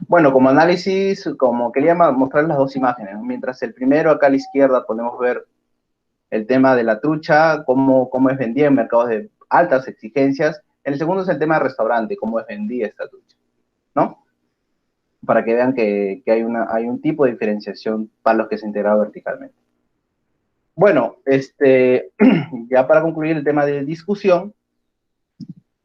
Bueno, como análisis, como quería mostrar las dos imágenes, ¿no? Mientras el primero, acá a la izquierda, podemos ver el tema de la trucha, cómo es vendida en mercados de altas exigencias. El segundo es el tema del restaurante, cómo es vendida esta trucha, ¿no? Para que vean que hay un tipo de diferenciación para los que se integraron verticalmente. Bueno, ya para concluir el tema de discusión,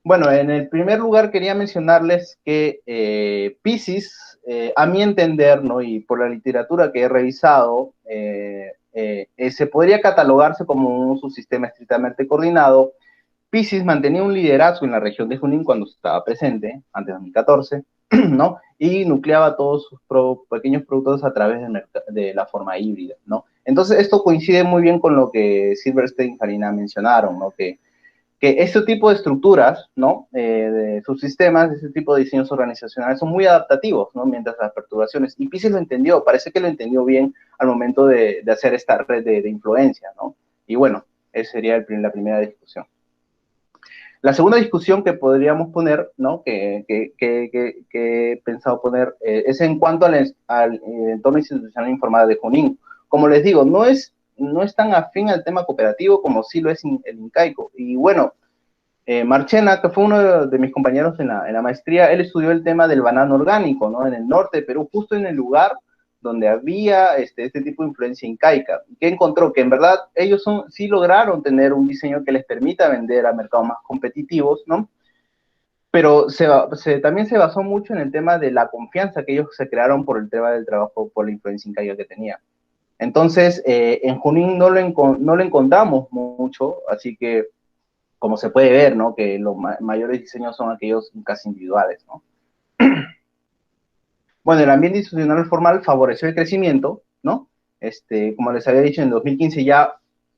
bueno, en el primer lugar quería mencionarles que Piscis, a mi entender, ¿no?, y por la literatura que he revisado, se podría catalogarse como un subsistema estrictamente coordinado, Piscis mantenía un liderazgo en la región de Junín cuando estaba presente, antes de 2014, ¿no? Y nucleaba todos sus pequeños productos a través de la forma híbrida, ¿no? Entonces, esto coincide muy bien con lo que Silverstein y Farina mencionaron, ¿no? Que este tipo de estructuras, ¿no? De subsistemas, este tipo de diseños organizacionales son muy adaptativos, ¿no? Mientras las perturbaciones, y Piscis lo entendió, parece que lo entendió bien al momento de hacer esta red de influencia, ¿no? Y bueno, esa sería la primera discusión. La segunda discusión que podríamos poner, ¿no? que he pensado poner, es en cuanto al entorno institucional informado de Junín. Como les digo, no es tan afín al tema cooperativo como sí lo es el incaico. Y bueno, Marchena, que fue uno de mis compañeros en la maestría, él estudió el tema del banano orgánico, ¿no? En el norte de Perú, justo en el lugar donde había este tipo de influencia incaica, que encontró que en verdad ellos sí lograron tener un diseño que les permita vender a mercados más competitivos, ¿no? Pero también se basó mucho en el tema de la confianza que ellos se crearon por el tema del trabajo, por la influencia incaica que tenía. Entonces, en Junín no lo encontramos mucho, así que, como se puede ver, ¿no? Que los mayores diseños son aquellos casi individuales, ¿no? Bueno, el ambiente institucional formal favoreció el crecimiento, ¿no? Como les había dicho, en 2015 ya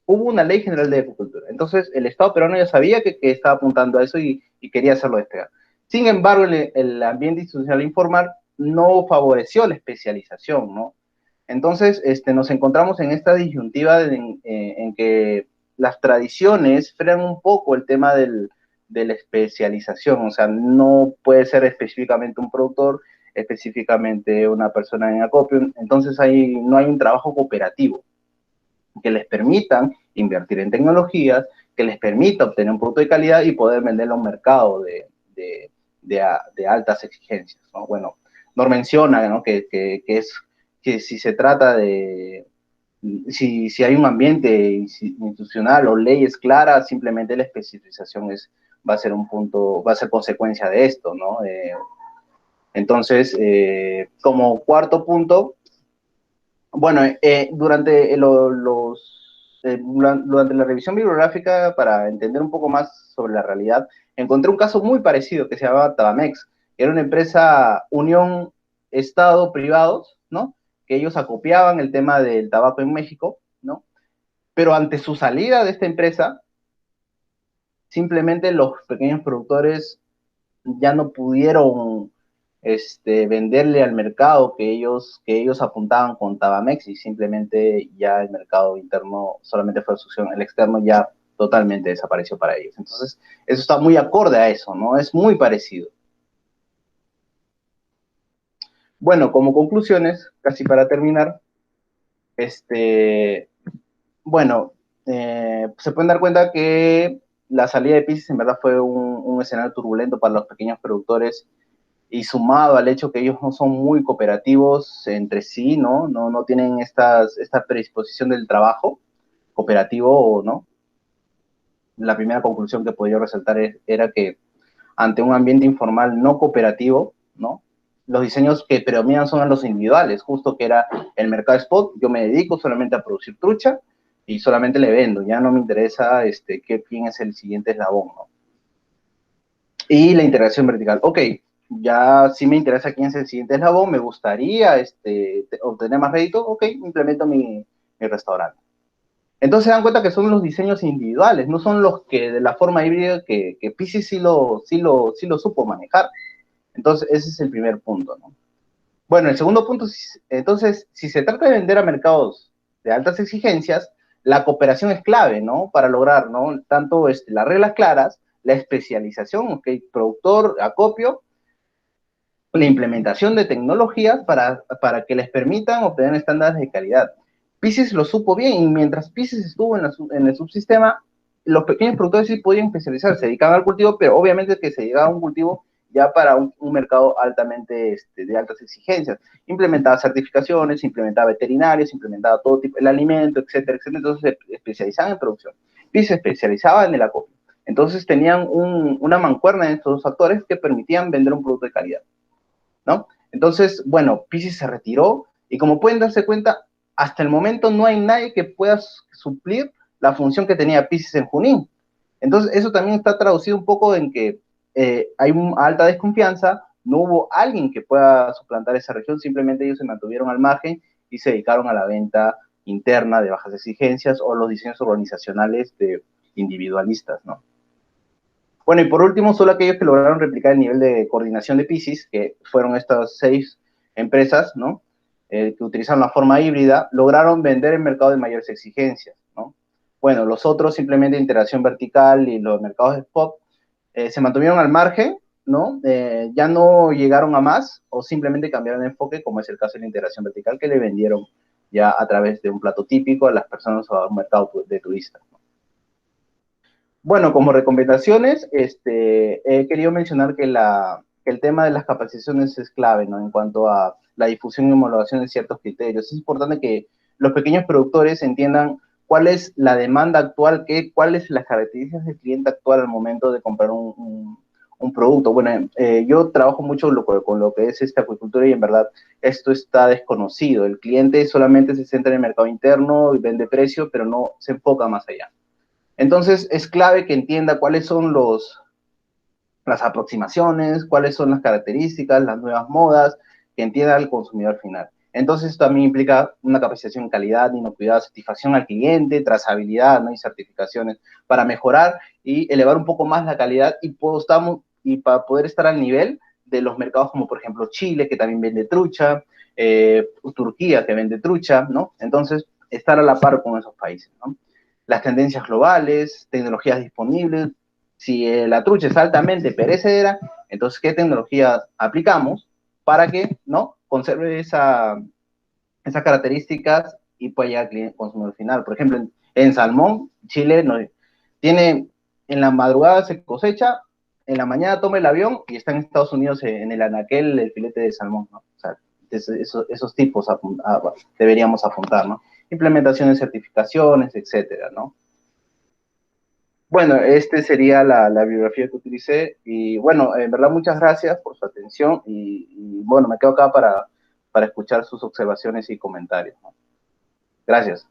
hubo una ley general de agricultura. Entonces, el Estado peruano ya sabía que estaba apuntando a eso y quería hacerlo despegar. Sin embargo, el ambiente institucional informal no favoreció la especialización, ¿no? Entonces, nos encontramos en esta disyuntiva en que las tradiciones frenan un poco el tema de la especialización. O sea, no puede ser específicamente un productor, específicamente una persona en acopio. Entonces, no hay un trabajo cooperativo que les permitan invertir en tecnologías, que les permita obtener un producto de calidad y poder venderlo a un mercado de altas exigencias, ¿no? Bueno, Nor menciona, ¿no? que si se trata de, si hay un ambiente institucional o leyes claras, simplemente la especialización va a ser un punto, va a ser consecuencia de esto, ¿no? Entonces, como cuarto punto, bueno, durante la revisión bibliográfica, para entender un poco más sobre la realidad, encontré un caso muy parecido que se llamaba Tabamex, que era una empresa unión Estado-privados, ¿no? Que ellos acopiaban el tema del tabaco en México, ¿no? Pero ante su salida de esta empresa, simplemente los pequeños productores ya no pudieron venderle al mercado que ellos apuntaban con Tabamex, y simplemente ya el mercado interno solamente fue sucesión, el externo ya totalmente desapareció para ellos. Entonces, eso está muy acorde a eso, ¿no? Es muy parecido. Bueno, como conclusiones, casi para terminar, bueno, se pueden dar cuenta que la salida de Piscis en verdad fue un escenario turbulento para los pequeños productores, y sumado al hecho que ellos no son muy cooperativos entre sí, ¿no? No tienen esta predisposición del trabajo cooperativo, ¿no? La primera conclusión que podría resaltar era que ante un ambiente informal no cooperativo, ¿no? Los diseños que predominan son los individuales, justo que era el mercado spot. Yo me dedico solamente a producir trucha y solamente le vendo, ya no me interesa quién es el siguiente eslabón, ¿no? Y la integración vertical. Ok, ya sí me interesa quién es el siguiente eslabón, me gustaría obtener más rédito, ok, implemento mi restaurante. Entonces se dan cuenta que son los diseños individuales, no son los que de la forma híbrida que Piscis sí lo supo manejar. Entonces ese es el primer punto, ¿no? Bueno, el segundo punto, entonces, si se trata de vender a mercados de altas exigencias, la cooperación es clave, ¿no? Para lograr, ¿no? Tanto las reglas claras, la especialización, ¿ok? Productor, acopio, la implementación de tecnologías para que les permitan obtener estándares de calidad. Piscis lo supo bien, y mientras Piscis estuvo en el subsistema, los pequeños productores sí podían especializarse, se dedicaban al cultivo, pero obviamente que se llegaba a un cultivo ya para un mercado altamente de altas exigencias. Implementaba certificaciones, implementaba veterinarios, implementaba todo tipo, el alimento, etcétera, etcétera. Entonces se especializaban en producción. Piscis se especializaba en el acopio. Entonces tenían una mancuerna en estos dos factores que permitían vender un producto de calidad, ¿no? Entonces, bueno, Piscis se retiró, y como pueden darse cuenta, hasta el momento no hay nadie que pueda suplir la función que tenía Piscis en Junín. Entonces, eso también está traducido un poco en que hay una alta desconfianza, no hubo alguien que pueda suplantar esa región, simplemente ellos se mantuvieron al margen y se dedicaron a la venta interna de bajas exigencias o los diseños organizacionales de individualistas, ¿no? Bueno, y por último, solo aquellos que lograron replicar el nivel de coordinación de Piscis, que fueron estas 6 empresas, ¿no? Que utilizaron la forma híbrida, lograron vender en mercados de mayores exigencias, ¿no? Bueno, los otros simplemente interacción vertical y los mercados de spot se mantuvieron al margen, ¿no? Ya no llegaron a más o simplemente cambiaron de enfoque, como es el caso de la integración vertical, que le vendieron ya a través de un plato típico a las personas o a un mercado de turistas, ¿no? Bueno, como recomendaciones, he querido mencionar que el tema de las capacitaciones es clave, ¿no? En cuanto a la difusión y homologación de ciertos criterios. Es importante que los pequeños productores entiendan cuál es la demanda actual, cuáles las características del cliente actual al momento de comprar un producto. Bueno, yo trabajo mucho con lo que es esta acuicultura y en verdad esto está desconocido. El cliente solamente se centra en el mercado interno y vende precio, pero no se enfoca más allá. Entonces, es clave que entienda cuáles son las aproximaciones, cuáles son las características, las nuevas modas, que entienda al consumidor final. Entonces, esto también implica una capacitación en calidad, inocuidad, satisfacción al cliente, trazabilidad, ¿no? Y certificaciones para mejorar y elevar un poco más la calidad y para poder estar al nivel de los mercados como, por ejemplo, Chile, que también vende trucha, Turquía, que vende trucha, ¿no? Entonces, estar a la par con esos países, ¿no? Las tendencias globales, tecnologías disponibles. Si la trucha es altamente perecedera, entonces, ¿qué tecnologías aplicamos para que, ¿no?, conserve esas características y pueda llegar al consumidor final? Por ejemplo, en salmón, Chile tiene, en la madrugada se cosecha, en la mañana toma el avión y está en Estados Unidos en el anaquel el filete de salmón, ¿no? O sea, esos tipos deberíamos apuntar, ¿no? Implementación de certificaciones, etcétera, ¿no? Bueno, sería la bibliografía que utilicé y bueno, en verdad muchas gracias por su atención y bueno, me quedo acá para escuchar sus observaciones y comentarios, ¿no? Gracias.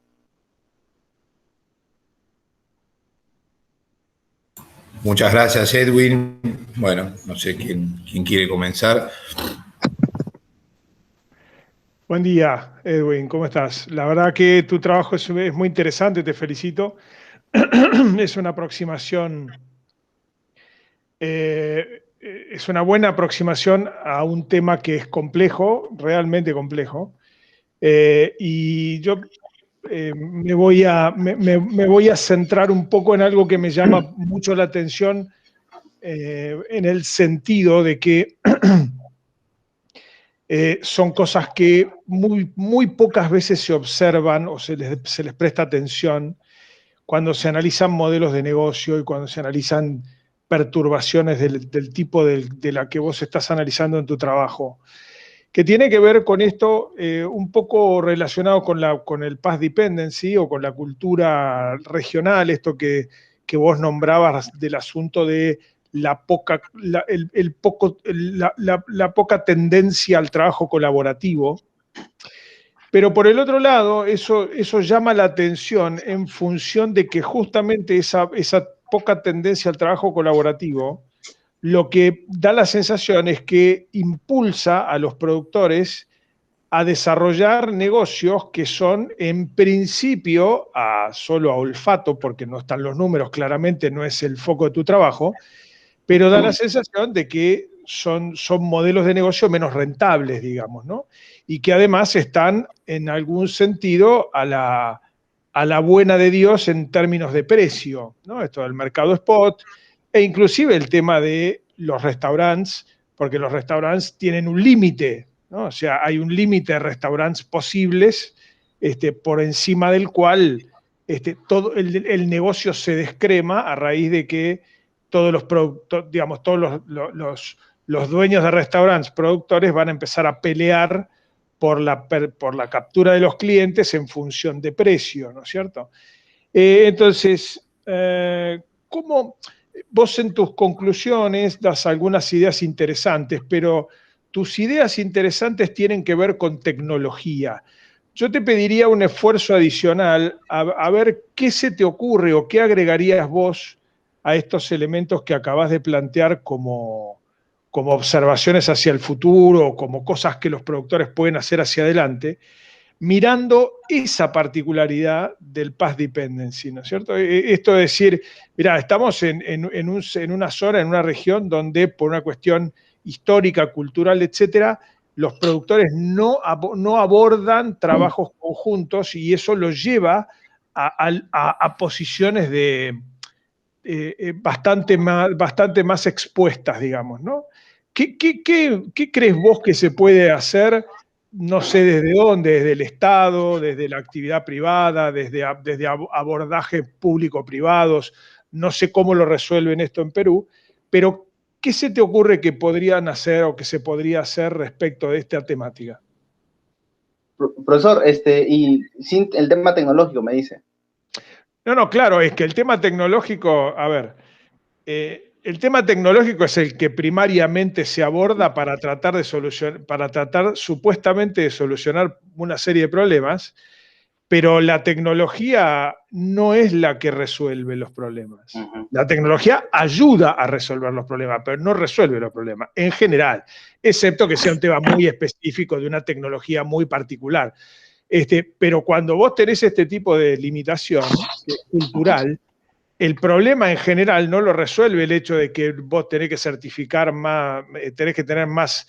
Muchas gracias, Edwin. Bueno, no sé quién quiere comenzar. Buen día, Edwin, ¿cómo estás? La verdad que tu trabajo es muy interesante, te felicito. Es una aproximación, es una buena aproximación a un tema que es complejo, realmente complejo. Y yo me voy a centrar un poco en algo que me llama mucho la atención, en el sentido de que son cosas que muy pocas veces se observan o se les presta atención cuando se analizan modelos de negocio y cuando se analizan perturbaciones del tipo de la que vos estás analizando en tu trabajo, que tiene que ver con esto, un poco relacionado con el Path Dependency o con la cultura regional, esto que vos nombrabas del asunto de la poca tendencia al trabajo colaborativo. Pero por el otro lado, eso llama la atención en función de que justamente esa poca tendencia al trabajo colaborativo, lo que da la sensación es que impulsa a los productores a desarrollar negocios que son en principio solo a olfato, porque no están los números, claramente no es el foco de tu trabajo, pero da la sensación de que son modelos de negocio menos rentables, digamos, ¿no? Y que además están en algún sentido a la buena de Dios en términos de precio, ¿no? Esto del mercado spot e inclusive el tema de los restaurantes, porque los restaurantes tienen un límite, ¿no? O sea, hay un límite de restaurantes posibles, por encima del cual todo el negocio se descrema a raíz de que todos los dueños de restaurantes, productores, van a empezar a pelear por la captura de los clientes en función de precio, ¿no es cierto? Entonces, ¿cómo vos en tus conclusiones das algunas ideas interesantes, pero tus ideas interesantes tienen que ver con tecnología? Yo te pediría un esfuerzo adicional a ver qué se te ocurre o qué agregarías vos a estos elementos que acabas de plantear como observaciones hacia el futuro, como cosas que los productores pueden hacer hacia adelante, mirando esa particularidad del path dependency, ¿no es cierto? Esto de decir, mirá, estamos en una zona, en una región donde por una cuestión histórica, cultural, etcétera, los productores no abordan trabajos conjuntos y eso los lleva a posiciones bastante más expuestas, digamos, ¿no? ¿Qué crees vos que se puede hacer? No sé desde dónde, desde el Estado, desde la actividad privada, desde abordajes público-privados, no sé cómo lo resuelven esto en Perú, pero ¿qué se te ocurre que podrían hacer o que se podría hacer respecto de esta temática? Profesor, y sin el tema tecnológico, me dice. No, claro, es que el tema tecnológico, a ver, el tema tecnológico es el que primariamente se aborda para tratar supuestamente de solucionar una serie de problemas, pero la tecnología no es la que resuelve los problemas. La tecnología ayuda a resolver los problemas, pero no resuelve los problemas, en general, excepto que sea un tema muy específico de una tecnología muy particular. Pero cuando vos tenés este tipo de limitación cultural, el problema en general no lo resuelve el hecho de que vos tenés que certificar más, tenés que tener más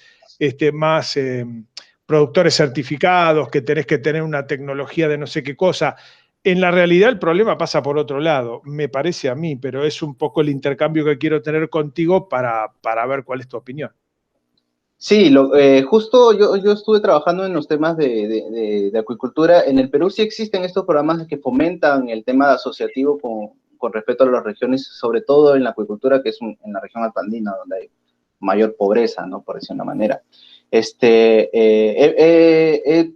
productores certificados, que tenés que tener una tecnología de no sé qué cosa. En la realidad el problema pasa por otro lado, me parece a mí, pero es un poco el intercambio que quiero tener contigo para ver cuál es tu opinión. Sí, justo yo estuve trabajando en los temas de acuicultura. En el Perú sí existen estos programas que fomentan el tema asociativo con respecto a las regiones, sobre todo en la acuicultura, que es en la región alpandina, donde hay mayor pobreza, ¿no? Por decir una manera. He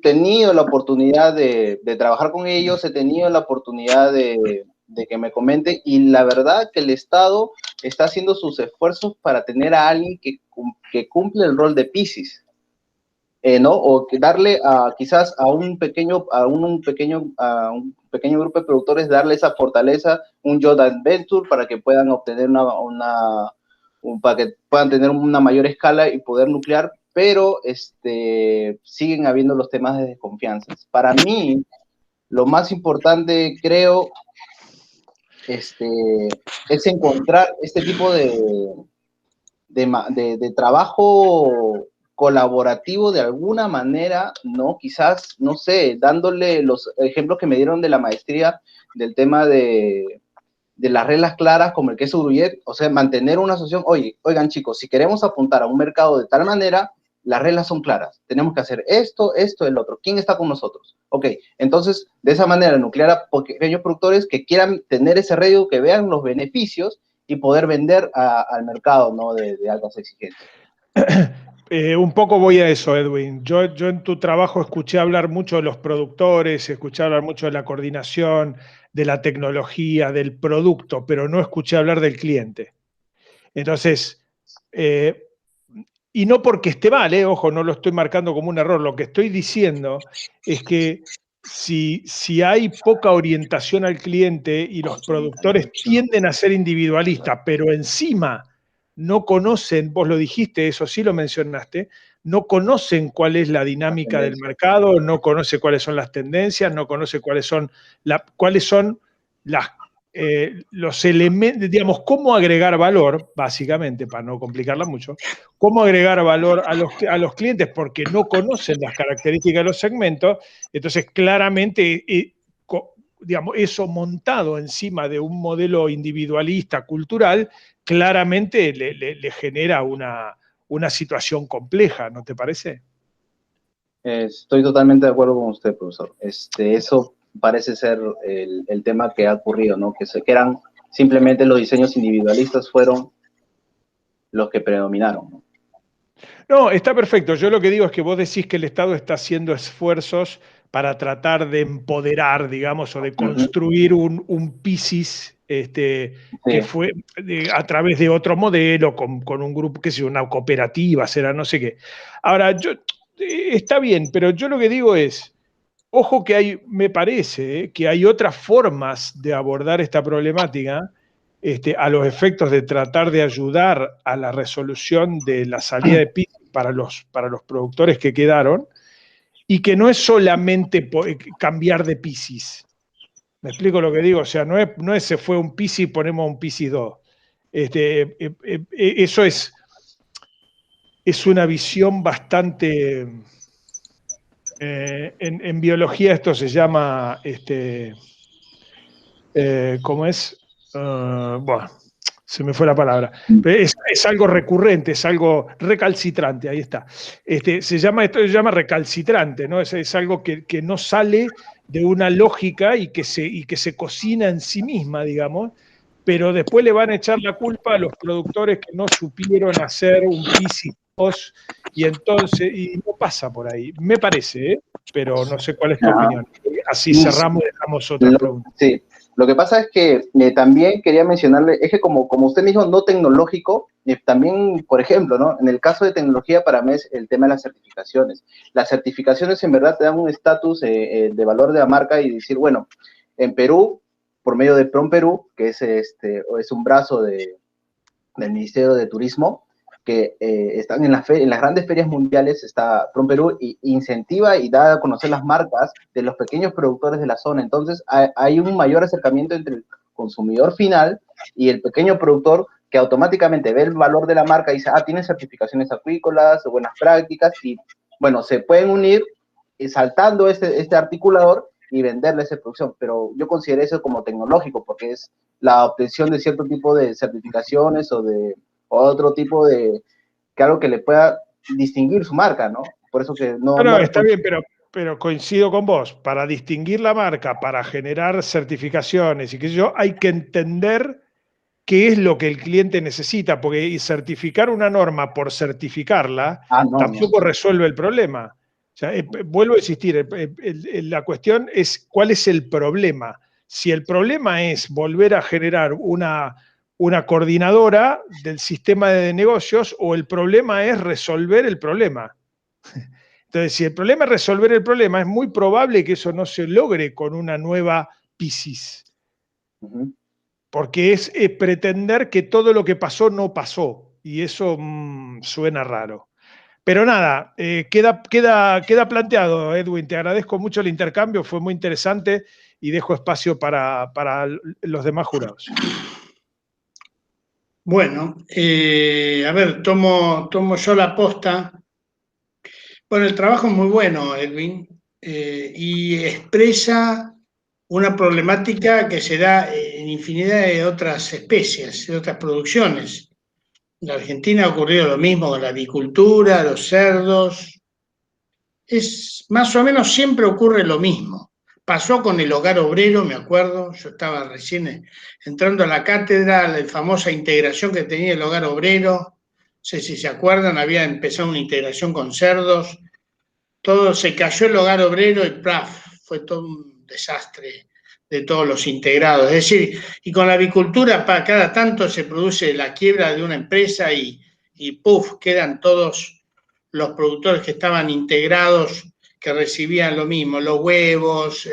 tenido la oportunidad de trabajar con ellos, he tenido la oportunidad de que me comenten, y la verdad que el Estado está haciendo sus esfuerzos para tener a alguien que cumple el rol de Piscis, ¿no? O que darle quizás a un pequeño grupo de productores, darle esa fortaleza, un joint venture para que puedan obtener para que puedan tener una mayor escala y poder nuclear, pero siguen habiendo los temas de desconfianza. Para mí, lo más importante, creo, es encontrar este tipo de trabajo colaborativo de alguna manera, ¿no? Quizás, no sé, dándole los ejemplos que me dieron de la maestría del tema de las reglas claras, como el queso gruyere, o sea, mantener una asociación. Oigan chicos, si queremos apuntar a un mercado de tal manera, las reglas son claras. Tenemos que hacer esto, el otro. ¿Quién está con nosotros? Ok, entonces, de esa manera, nuclear a pequeños productores que quieran tener ese rédito, que vean los beneficios y poder vender al mercado, ¿no? de altas exigencias. Un poco voy a eso, Edwin. Yo en tu trabajo escuché hablar mucho de los productores, escuché hablar mucho de la coordinación, de la tecnología, del producto, pero no escuché hablar del cliente. Entonces, y no porque esté mal, ojo, no lo estoy marcando como un error, lo que estoy diciendo es que si hay poca orientación al cliente y los productores tienden a ser individualistas, pero encima no conocen, vos lo dijiste, eso sí lo mencionaste, no conocen cuál es la dinámica del mercado, no conoce cuáles son las tendencias, no conoce cuáles son los elementos, digamos, cómo agregar valor, básicamente, para no complicarla mucho, cómo agregar valor a los clientes, porque no conocen las características de los segmentos. Entonces claramente, digamos, eso montado encima de un modelo individualista, cultural, claramente le genera una situación compleja, ¿no te parece? Estoy totalmente de acuerdo con usted, profesor. Eso parece ser el tema que ha ocurrido, ¿no? Que eran simplemente los diseños individualistas fueron los que predominaron, ¿no? No, está perfecto. Yo lo que digo es que vos decís que el Estado está haciendo esfuerzos para tratar de empoderar, digamos, o de construir un Piscis que fue a través de otro modelo, con un grupo, qué sé yo, una cooperativa, será no sé qué. Ahora, está bien, pero yo lo que digo es, ojo que me parece que hay otras formas de abordar esta problemática a los efectos de tratar de ayudar a la resolución de la salida de PIS para los productores que quedaron, y que no es solamente cambiar de PISIS. ¿Me explico lo que digo? O sea, no es se fue un PISI y ponemos un PISI 2. Eso es una visión bastante... en biología esto se llama... ¿cómo es? Bueno, se me fue la palabra. Es algo recurrente, es algo recalcitrante, ahí está. Esto se llama recalcitrante, ¿no? Es algo que no sale de una lógica y que se cocina en sí misma, digamos, pero después le van a echar la culpa a los productores que no supieron hacer un PISI 2, y no pasa por ahí, me parece, pero no sé cuál es tu opinión. Así cerramos y dejamos otra pregunta. Sí. Lo que pasa es que también quería mencionarle, es que como usted me dijo, no tecnológico, también, por ejemplo, ¿no? En el caso de tecnología, para mí es el tema de las certificaciones. Las certificaciones en verdad te dan un estatus de valor de la marca y decir, bueno, en Perú, por medio de PROMPerú, que es un brazo del Ministerio de Turismo, que están en las grandes ferias mundiales, está PROMPerú, y incentiva y da a conocer las marcas de los pequeños productores de la zona. Entonces, hay un mayor acercamiento entre el consumidor final y el pequeño productor, que automáticamente ve el valor de la marca y dice, tiene certificaciones acuícolas, buenas prácticas, y bueno, se pueden unir saltando este articulador y venderle esa producción. Pero yo considero eso como tecnológico, porque es la obtención de cierto tipo de certificaciones o de otro tipo de, que algo que le pueda distinguir su marca, ¿no? Por eso que no... No, está bien, pero coincido con vos. Para distinguir la marca, para generar certificaciones y qué sé yo, hay que entender qué es lo que el cliente necesita, porque certificar una norma por certificarla tampoco resuelve el problema. O sea, vuelvo a insistir, la cuestión es cuál es el problema. Si el problema es volver a generar una coordinadora del sistema de negocios, o el problema es resolver el problema. Entonces, si el problema es resolver el problema, es muy probable que eso no se logre con una nueva PISIS. Porque es pretender que todo lo que pasó no pasó, y eso suena raro. Pero nada, queda planteado, Edwin. Te agradezco mucho el intercambio, fue muy interesante, y dejo espacio para los demás jurados. Bueno, a ver, tomo yo la posta. Bueno, el trabajo es muy bueno, Edwin, y expresa una problemática que se da en infinidad de otras especies, de otras producciones. En la Argentina ha ocurrido lo mismo con la avicultura, los cerdos. Más o menos siempre ocurre lo mismo. Pasó con el hogar obrero, me acuerdo, yo estaba recién entrando a la cátedra, la famosa integración que tenía el hogar obrero. No sé si se acuerdan, había empezado una integración con cerdos. Todo se cayó el hogar obrero y fue todo un desastre de todos los integrados. Es decir, y con la avicultura, cada tanto se produce la quiebra de una empresa y quedan todos los productores que estaban integrados, que recibían lo mismo, los huevos,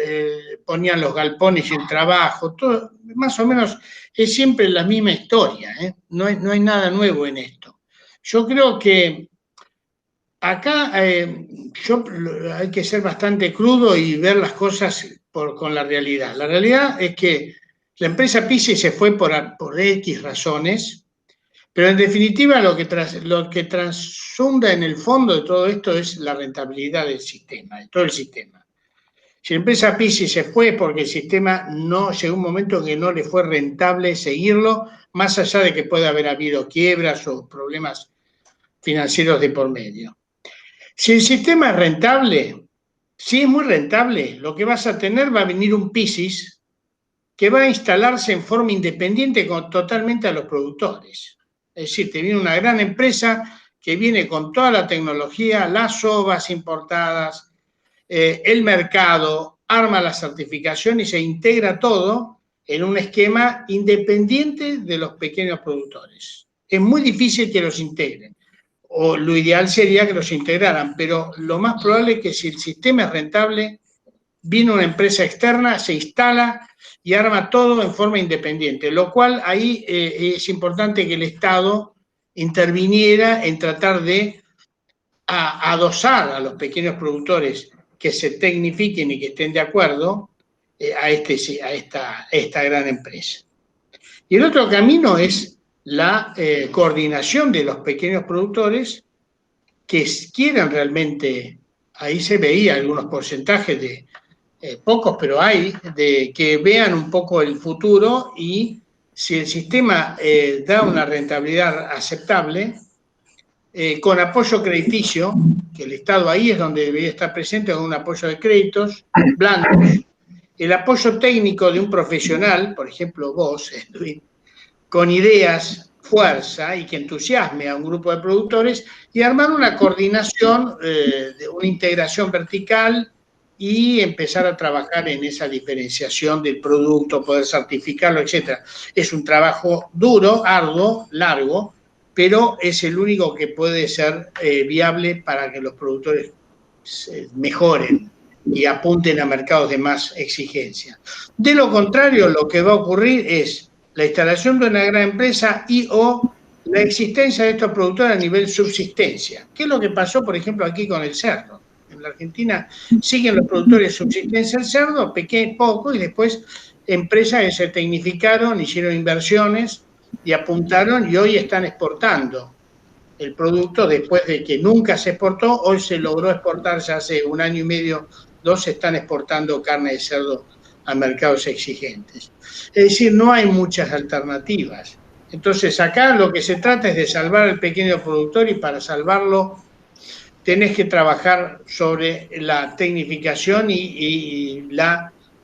ponían los galpones y el trabajo, todo, más o menos es siempre la misma historia, ¿eh? No hay nada nuevo en esto. Yo creo que acá hay que ser bastante crudo y ver las cosas con la realidad. La realidad es que la empresa PISI se fue por X razones, pero en definitiva lo que transunda en el fondo de todo esto es la rentabilidad del sistema, de todo el sistema. Si la empresa PISI se fue porque el sistema llegó un momento en que no le fue rentable seguirlo, más allá de que pueda haber habido quiebras o problemas financieros de por medio. Si el sistema es rentable, si es muy rentable, lo que vas a tener va a venir un PISIS que va a instalarse en forma independiente totalmente a los productores. Es decir, te viene una gran empresa que viene con toda la tecnología, las sovas importadas, el mercado, arma la certificación y se integra todo en un esquema independiente de los pequeños productores. Es muy difícil que los integren. O lo ideal sería que los integraran, pero lo más probable es que si el sistema es rentable, viene una empresa externa, se instala y arma todo en forma independiente, lo cual ahí es importante que el Estado interviniera en tratar de adosar a los pequeños productores que se tecnifiquen y que estén de acuerdo a esta gran empresa. Y el otro camino es la coordinación de los pequeños productores que quieran realmente, ahí se veía algunos porcentajes de pocos, pero hay, de que vean un poco el futuro y si el sistema da una rentabilidad aceptable, con apoyo crediticio, que el Estado ahí es donde debería estar presente, con un apoyo de créditos blandos, el apoyo técnico de un profesional, por ejemplo vos, Edwin, con ideas, fuerza y que entusiasme a un grupo de productores y armar una coordinación, una integración vertical y empezar a trabajar en esa diferenciación del producto, poder certificarlo, etc. Es un trabajo duro, arduo, largo, pero es el único que puede ser viable para que los productores mejoren y apunten a mercados de más exigencia. De lo contrario, lo que va a ocurrir es la instalación de una gran empresa y o la existencia de estos productores a nivel subsistencia. ¿Qué es lo que pasó, por ejemplo, aquí con el cerdo? En la Argentina siguen los productores de subsistencia del cerdo, poco, y después empresas que se tecnificaron, hicieron inversiones y apuntaron y hoy están exportando el producto después de que nunca se exportó. Hoy se logró exportar, ya hace 1 año y medio, 2 se están exportando carne de cerdo a mercados exigentes. Es decir, no hay muchas alternativas. Entonces acá lo que se trata es de salvar al pequeño productor y para salvarlo tenés que trabajar sobre la tecnificación y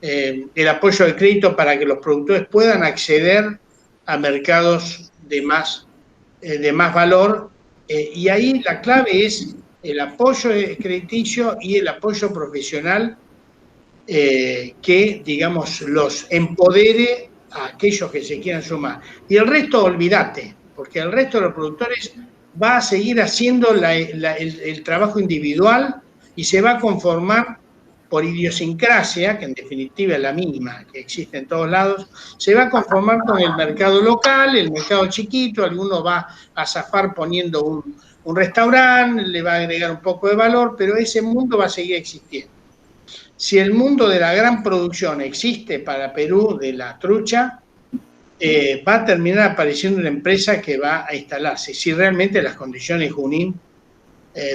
el apoyo de crédito para que los productores puedan acceder a mercados de más valor. Y ahí la clave es el apoyo crediticio y el apoyo profesional que, digamos, los empodere a aquellos que se quieran sumar. Y el resto, olvídate, porque el resto de los productores va a seguir haciendo el trabajo individual y se va a conformar por idiosincrasia, que en definitiva es la mínima que existe en todos lados, se va a conformar con el mercado local, el mercado chiquito. Alguno va a zafar poniendo un restaurante, le va a agregar un poco de valor, pero ese mundo va a seguir existiendo. Si el mundo de la gran producción existe para Perú, de la trucha, va a terminar apareciendo una empresa que va a instalarse, si realmente las condiciones Junín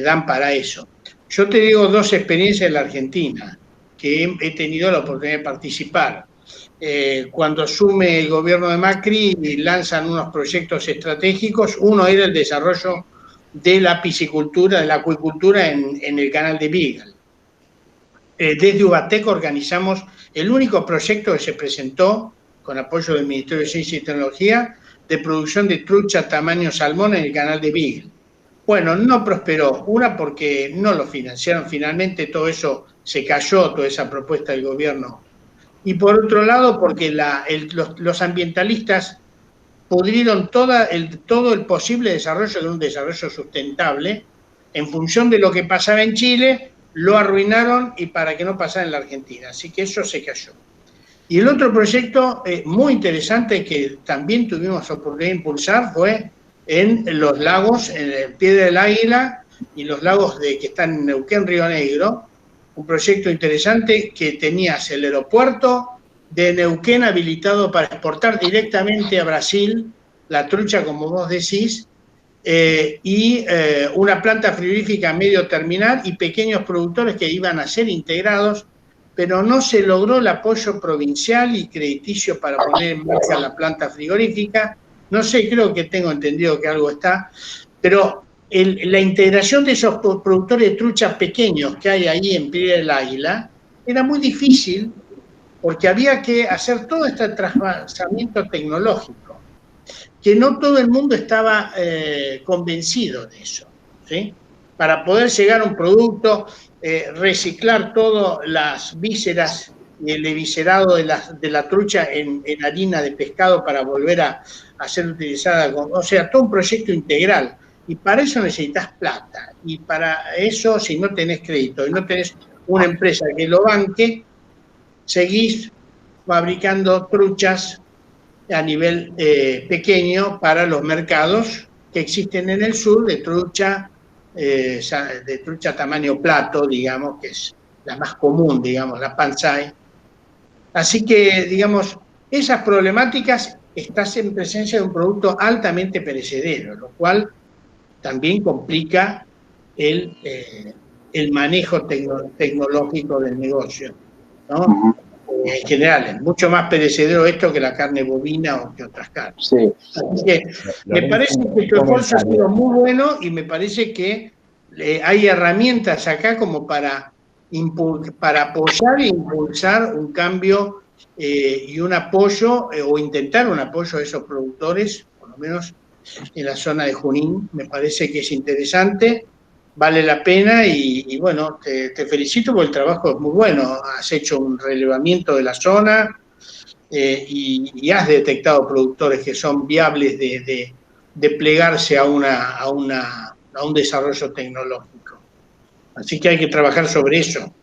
dan para eso. Yo te digo 2 experiencias en la Argentina, que he tenido la oportunidad de participar. Cuando asume el gobierno de Macri, lanzan unos proyectos estratégicos. Uno era el desarrollo de la piscicultura, de la acuicultura en el canal de Beagle. Desde Ubateco organizamos el único proyecto que se presentó con apoyo del Ministerio de Ciencia y Tecnología de producción de trucha tamaño salmón en el canal de Beagle. Bueno, no prosperó. Una, porque no lo financiaron. Finalmente todo eso se cayó, toda esa propuesta del gobierno. Y por otro lado, porque los ambientalistas pudrieron todo el posible desarrollo de un desarrollo sustentable en función de lo que pasaba en Chile, lo arruinaron y para que no pasara en la Argentina. Así que eso se cayó. Y el otro proyecto muy interesante que también tuvimos oportunidad de impulsar fue en los lagos, en el Piedra del Águila y los lagos que están en Neuquén, Río Negro. Un proyecto interesante que tenías el aeropuerto de Neuquén habilitado para exportar directamente a Brasil la trucha, como vos decís, y una planta frigorífica medio terminal y pequeños productores que iban a ser integrados, pero no se logró el apoyo provincial y crediticio para poner en marcha la planta frigorífica. No sé, creo que tengo entendido que algo está, pero la integración de esos productores de truchas pequeños que hay ahí en Piedra del Águila era muy difícil porque había que hacer todo este trasvasamiento tecnológico, que no todo el mundo estaba convencido de eso, ¿sí? Para poder llegar a un producto, reciclar todas las vísceras y el eviscerado de la trucha en harina de pescado para volver a ser utilizada, o sea, todo un proyecto integral. Y para eso necesitas plata. Y para eso, si no tenés crédito y no tenés una empresa que lo banque, seguís fabricando truchas a nivel pequeño para los mercados que existen en el sur de trucha tamaño plato, digamos, que es la más común, digamos, la pansai. Así que, digamos, esas problemáticas estás en presencia de un producto altamente perecedero, lo cual también complica el manejo tecnológico del negocio, ¿no? En general, es mucho más perecedero esto que la carne bovina o que otras carnes. Sí. Así que me parece que tu esfuerzo ha sido muy bueno y me parece que hay herramientas acá como para apoyar e impulsar un cambio y un apoyo, o intentar un apoyo a esos productores, por lo menos en la zona de Junín. Me parece que es interesante, vale la pena y bueno, te felicito porque el trabajo es muy bueno. Has hecho un relevamiento de la zona y has detectado productores que son viables de plegarse a un desarrollo tecnológico. Así que hay que trabajar sobre eso.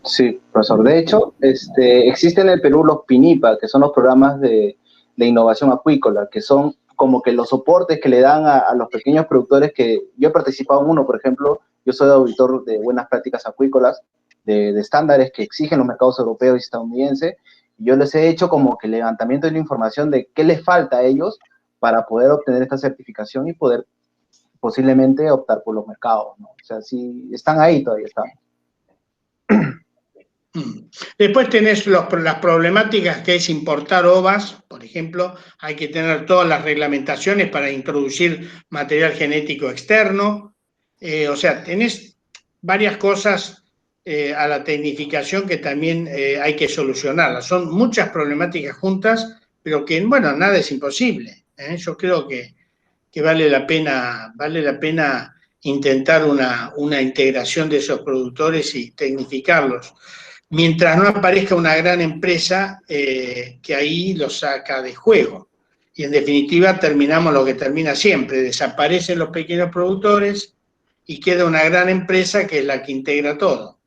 Sí, profesor. De hecho, existen en el Perú los PINIPA, que son los programas de innovación acuícola, que son como que los soportes que le dan a los pequeños productores, que yo he participado en uno, por ejemplo. Yo soy auditor de buenas prácticas acuícolas, de estándares que exigen los mercados europeos y estadounidenses, y yo les he hecho como que levantamiento de la información de qué les falta a ellos para poder obtener esta certificación y poder posiblemente optar por los mercados, ¿no? O sea, sí, están ahí, todavía están. Después tenés las problemáticas que es importar ovas, por ejemplo. Hay que tener todas las reglamentaciones para introducir material genético externo. O sea, tenés varias cosas a la tecnificación que también hay que solucionarlas. Son muchas problemáticas juntas, pero que, bueno, nada es imposible. Yo creo que vale la pena intentar una integración de esos productores y tecnificarlos, mientras no aparezca una gran empresa que ahí lo saca de juego. Y en definitiva terminamos lo que termina siempre: desaparecen los pequeños productores y queda una gran empresa que es la que integra todo.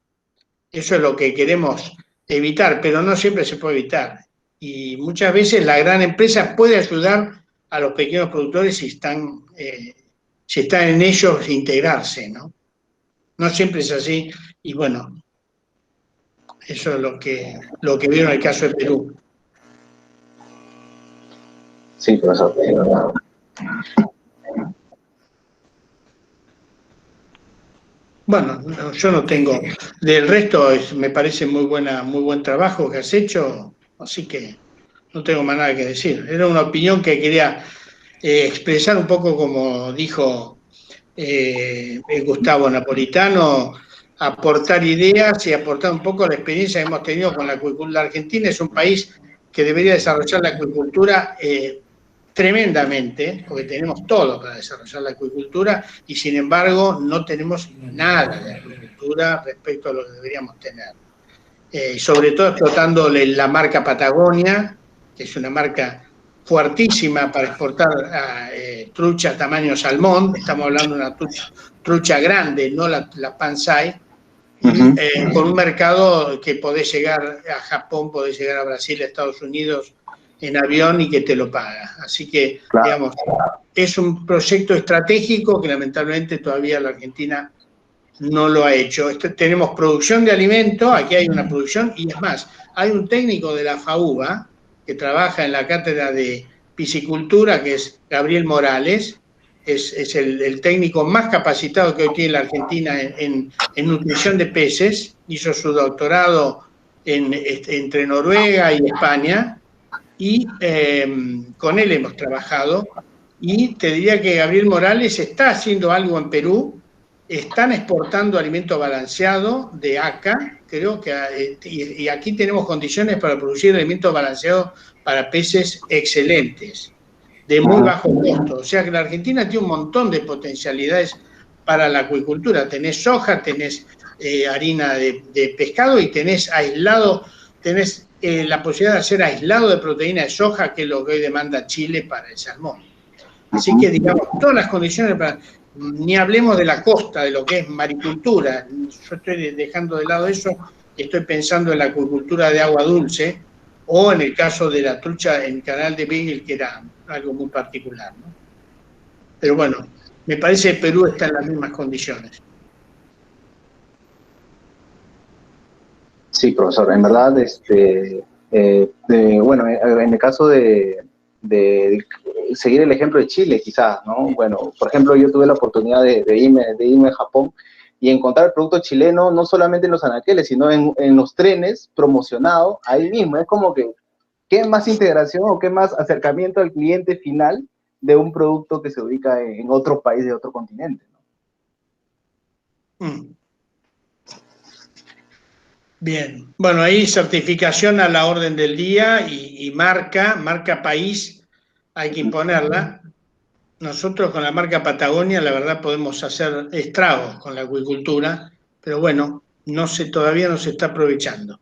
Eso es lo que queremos evitar, pero no siempre se puede evitar. Y muchas veces la gran empresa puede ayudar a los pequeños productores si están en ellos integrarse, ¿no? No siempre es así, y bueno, eso es lo que vieron en el caso de Perú. Sí, profesor. Bueno, yo no tengo. Del resto me parece muy buen trabajo que has hecho, así que no tengo más nada que decir. Era una opinión que quería expresar un poco, como dijo Gustavo Napolitano, aportar ideas y aportar un poco la experiencia que hemos tenido con la acuicultura. La Argentina es un país que debería desarrollar la acuicultura tremendamente, porque tenemos todo para desarrollar la acuicultura y sin embargo no tenemos nada de acuicultura respecto a lo que deberíamos tener. Sobre todo explotándole la marca Patagonia, que es una marca fuertísima para exportar trucha tamaño salmón. Estamos hablando de una trucha grande, no la pansai, con un mercado que podés llegar a Japón, podés llegar a Brasil, a Estados Unidos en avión y que te lo paga. Así que, claro, digamos, es un proyecto estratégico que lamentablemente todavía la Argentina no lo ha hecho. Tenemos producción de alimento, aquí hay una producción, y es más, hay un técnico de la FAUBA que trabaja en la cátedra de piscicultura, que es Gabriel Morales, es el técnico más capacitado que hoy tiene la Argentina en nutrición de peces. Hizo su doctorado entre Noruega y España, y con él hemos trabajado, y te diría que Gabriel Morales está haciendo algo en Perú. Están exportando alimento balanceado de ACA, creo que, y aquí tenemos condiciones para producir alimento balanceado para peces excelentes, de muy bajo costo. O sea que la Argentina tiene un montón de potencialidades para la acuicultura. Tenés soja, tenés harina de pescado y tenés la posibilidad de hacer aislado de proteína de soja, que es lo que hoy demanda Chile para el salmón. Así que, digamos, todas las condiciones para... Ni hablemos de la costa, de lo que es maricultura. Yo estoy dejando de lado eso estoy pensando en la acuicultura de agua dulce, o en el caso de la trucha en el canal de Beagle, que era algo muy particular, ¿no? Pero bueno, me parece que Perú está en las mismas condiciones. Sí, profesor, en verdad, bueno, en el caso de seguir el ejemplo de Chile, quizás, ¿no? Bueno, por ejemplo, yo tuve la oportunidad de irme a Japón y encontrar el producto chileno no solamente en los anaqueles, sino en los trenes promocionados ahí mismo. Es como que, ¿qué más integración o qué más acercamiento al cliente final de un producto que se ubica en otro país de otro continente, ¿no? Bien, bueno, ahí certificación a la orden del día y marca país, hay que imponerla. Nosotros con la marca Patagonia, la verdad, podemos hacer estragos con la acuicultura, pero bueno, todavía no se está aprovechando.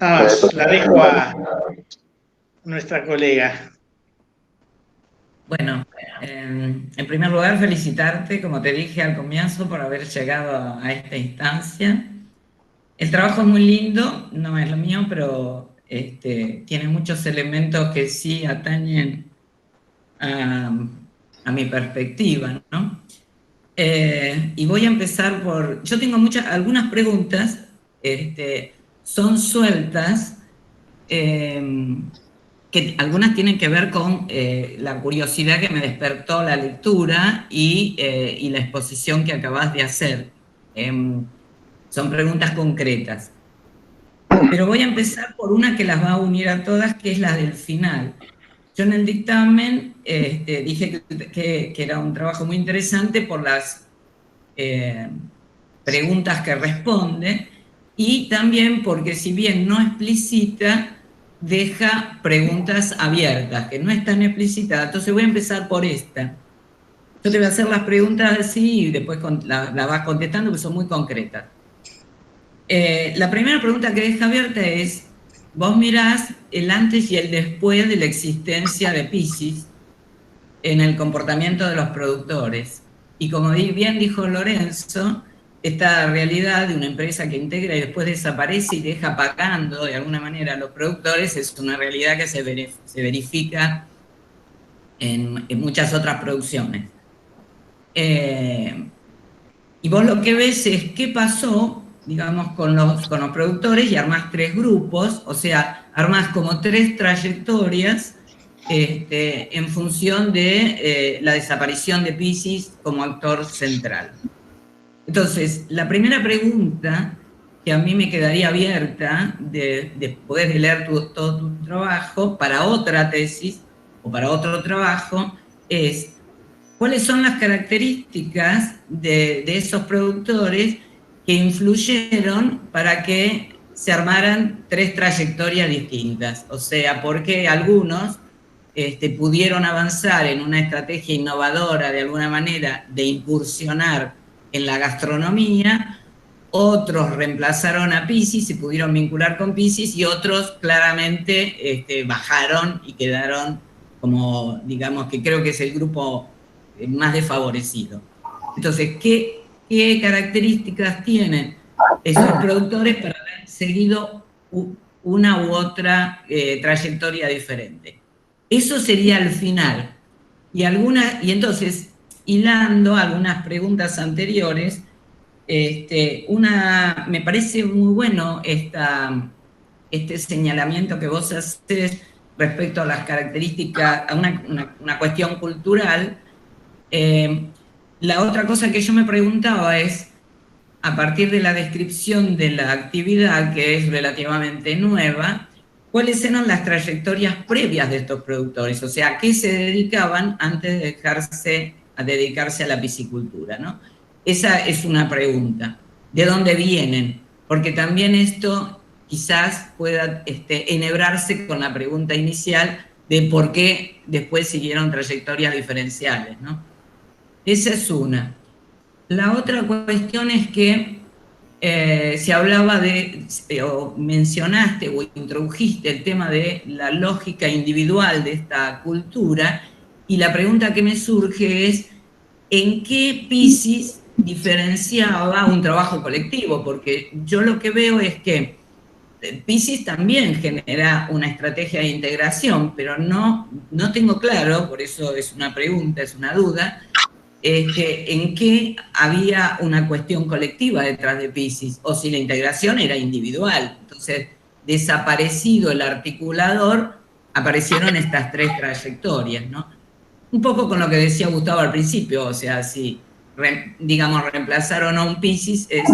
La dejo a nuestra colega. Bueno, en primer lugar, felicitarte, como te dije al comienzo, por haber llegado a esta instancia. El trabajo es muy lindo, no es lo mío, pero tiene muchos elementos que sí atañen a mi perspectiva, ¿no? Y voy a empezar yo tengo algunas preguntas, son sueltas, que algunas tienen que ver con la curiosidad que me despertó la lectura y la exposición que acabas de hacer. Son preguntas concretas. Pero voy a empezar por una que las va a unir a todas, que es la del final. Yo en el dictamen dije que era un trabajo muy interesante por las preguntas que responde y también porque, si bien no explicita, deja preguntas abiertas, que no están explícitas. Entonces voy a empezar por esta. Yo te voy a hacer las preguntas así y después las vas contestando, porque son muy concretas. La primera pregunta que deja abierta es: vos mirás el antes y el después de la existencia de Piscis en el comportamiento de los productores. Y como bien dijo Lorenzo, esta realidad de una empresa que integra y después desaparece y deja pagando de alguna manera a los productores es una realidad que se verifica en muchas otras producciones. Y vos lo que ves es qué pasó, digamos, con los productores, y armás 3 grupos, o sea, armás como 3 trayectorias en función de la desaparición de Piscis como actor central. Entonces, la primera pregunta que a mí me quedaría abierta después de leer todo tu trabajo para otra tesis o para otro trabajo es: ¿cuáles son las características de esos productores que influyeron para que se armaran 3 trayectorias distintas? O sea, ¿por qué algunos pudieron avanzar en una estrategia innovadora de alguna manera de incursionar en la gastronomía, otros reemplazaron a Piscis, se pudieron vincular con Piscis, y otros claramente bajaron y quedaron como, digamos, que creo que es el grupo más desfavorecido? Entonces, ¿qué características tienen esos productores para haber seguido una u otra trayectoria diferente? Eso sería el final. Y entonces, hilando algunas preguntas anteriores, me parece muy bueno este señalamiento que vos haces respecto a las características, a una cuestión cultural. La otra cosa que yo me preguntaba es, a partir de la descripción de la actividad, que es relativamente nueva, ¿cuáles eran las trayectorias previas de estos productores? O sea, ¿a qué se dedicaban antes de dedicarse a la piscicultura, ¿no? Esa es una pregunta. ¿De dónde vienen? Porque también esto quizás pueda enhebrarse con la pregunta inicial de por qué después siguieron trayectorias diferenciales, ¿no? Esa es una. La otra cuestión es que se hablaba o mencionaste o introdujiste el tema de la lógica individual de esta cultura, y la pregunta que me surge es: en qué Piscis diferenciaba un trabajo colectivo, porque yo lo que veo es que Piscis también genera una estrategia de integración, pero no tengo claro, por eso es una pregunta, es una duda, en qué había una cuestión colectiva detrás de Piscis, o si la integración era individual. Entonces, desaparecido el articulador, aparecieron estas tres trayectorias, ¿no? Un poco con lo que decía Gustavo al principio, o sea, si, digamos, reemplazar o no un Piscis es,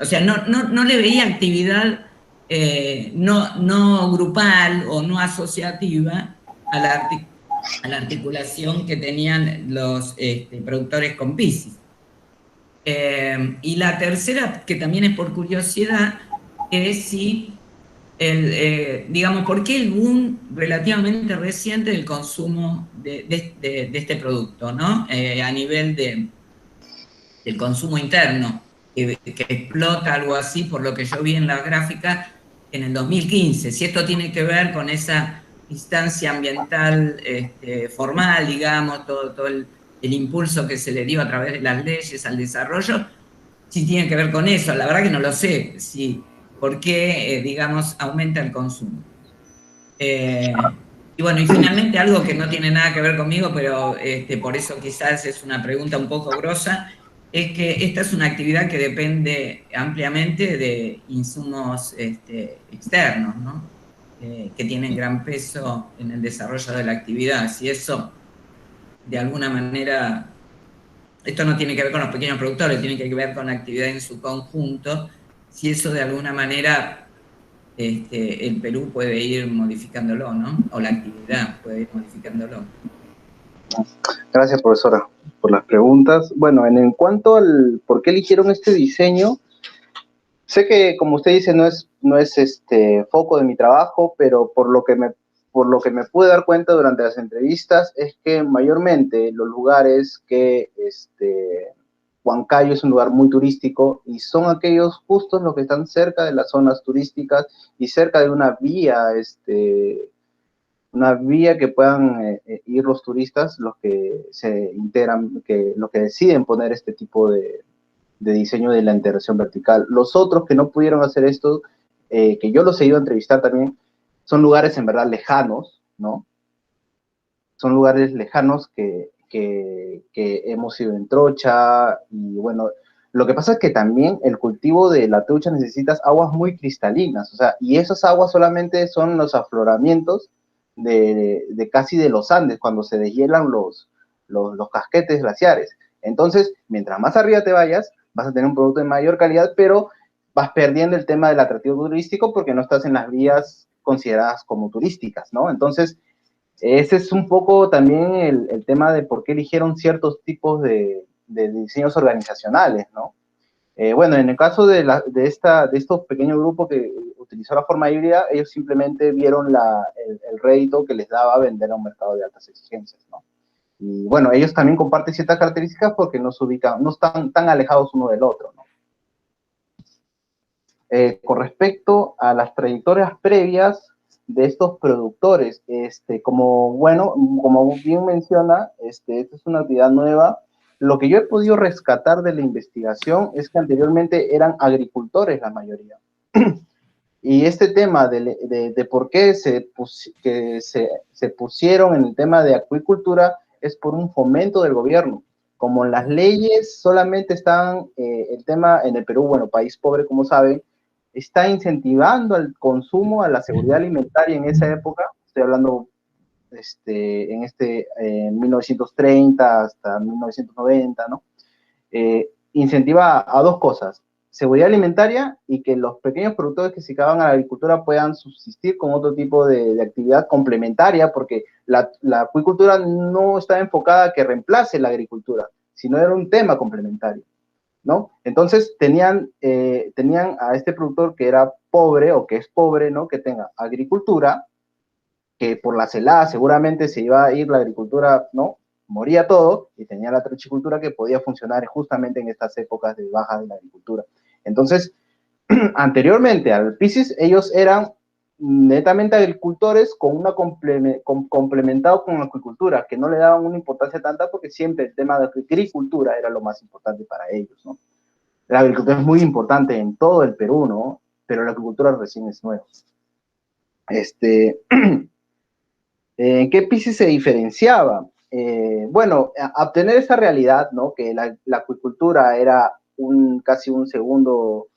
o sea, no le veía actividad no grupal o no asociativa a la articulación que tenían los productores con Piscis. Y la tercera, que también es por curiosidad, es si, digamos, ¿por qué el boom relativamente reciente del consumo de este producto, ¿no? A nivel del consumo interno, que explota algo así, por lo que yo vi en la gráfica, en el 2015. Si esto tiene que ver con esa instancia ambiental formal, digamos, todo el impulso que se le dio a través de las leyes al desarrollo, si tiene que ver con eso. La verdad que no lo sé, por qué, digamos, aumenta el consumo. Y bueno, y finalmente algo que no tiene nada que ver conmigo, pero por eso quizás es una pregunta un poco grosa, es que esta es una actividad que depende ampliamente de insumos externos, ¿no? Que tienen gran peso en el desarrollo de la actividad. Si eso, de alguna manera, esto no tiene que ver con los pequeños productores, tiene que ver con la actividad en su conjunto, si eso de alguna manera el Perú puede ir modificándolo, ¿no? O la actividad puede ir modificándolo. Gracias, profesora, por las preguntas. Bueno, en cuanto al por qué eligieron este diseño, sé que, como usted dice, no es foco de mi trabajo, pero por lo que me pude dar cuenta durante las entrevistas es que mayormente los lugares que Huancayo es un lugar muy turístico y son aquellos justos los que están cerca de las zonas turísticas y cerca de una vía que puedan ir los turistas, los que se integran, los que deciden poner este tipo de diseño de la integración vertical. Los otros que no pudieron hacer esto, que yo los he ido a entrevistar también, son lugares en verdad lejanos, ¿no? Son lugares lejanos que hemos ido en trocha, y bueno, lo que pasa es que también el cultivo de la trucha necesitas aguas muy cristalinas, o sea, y esas aguas solamente son los afloramientos de casi de los Andes, cuando se deshielan los casquetes glaciares. Entonces, mientras más arriba te vayas, vas a tener un producto de mayor calidad, pero vas perdiendo el tema del atractivo turístico porque no estás en las vías consideradas como turísticas, ¿no? Entonces, ese es un poco también el tema de por qué eligieron ciertos tipos de diseños organizacionales, ¿no? Bueno, en el caso de estos pequeños grupos que utilizó la forma híbrida, ellos simplemente vieron el rédito que les daba vender a un mercado de altas exigencias, ¿no? Y bueno, ellos también comparten ciertas características porque no están tan alejados uno del otro, ¿no? Con respecto a las trayectorias previas de estos productores, como bien menciona, esta es una actividad nueva. Lo que yo he podido rescatar de la investigación es que anteriormente eran agricultores la mayoría. Y este tema de por qué se pusieron en el tema de acuicultura es por un fomento del gobierno. Como en las leyes solamente están, el tema en el Perú, bueno, país pobre como saben, está incentivando al consumo, a la seguridad alimentaria en esa época, estoy hablando en 1930 hasta 1990, ¿no? Incentiva a dos cosas: seguridad alimentaria y que los pequeños productores que se dedicaban a la agricultura puedan subsistir con otro tipo de actividad complementaria, porque la acuicultura no estaba enfocada a que reemplace la agricultura, sino era un tema complementario, ¿no? Entonces tenían a este productor que era pobre o que es pobre, ¿no? Que tenga agricultura, que por la celada seguramente se iba a ir la agricultura, ¿no? Moría todo, y tenía la truchicultura que podía funcionar justamente en estas épocas de baja de la agricultura. Entonces, anteriormente al Piscis, ellos eran netamente agricultores con una complementado con acuicultura, que no le daban una importancia tanta porque siempre el tema de agricultura era lo más importante para ellos, ¿no? La agricultura es muy importante en todo el Perú, ¿no? Pero la agricultura recién es nueva. ¿En qué Piscis se diferenciaba? Bueno, a obtener esa realidad, ¿no? Que la acuicultura era casi un segundo,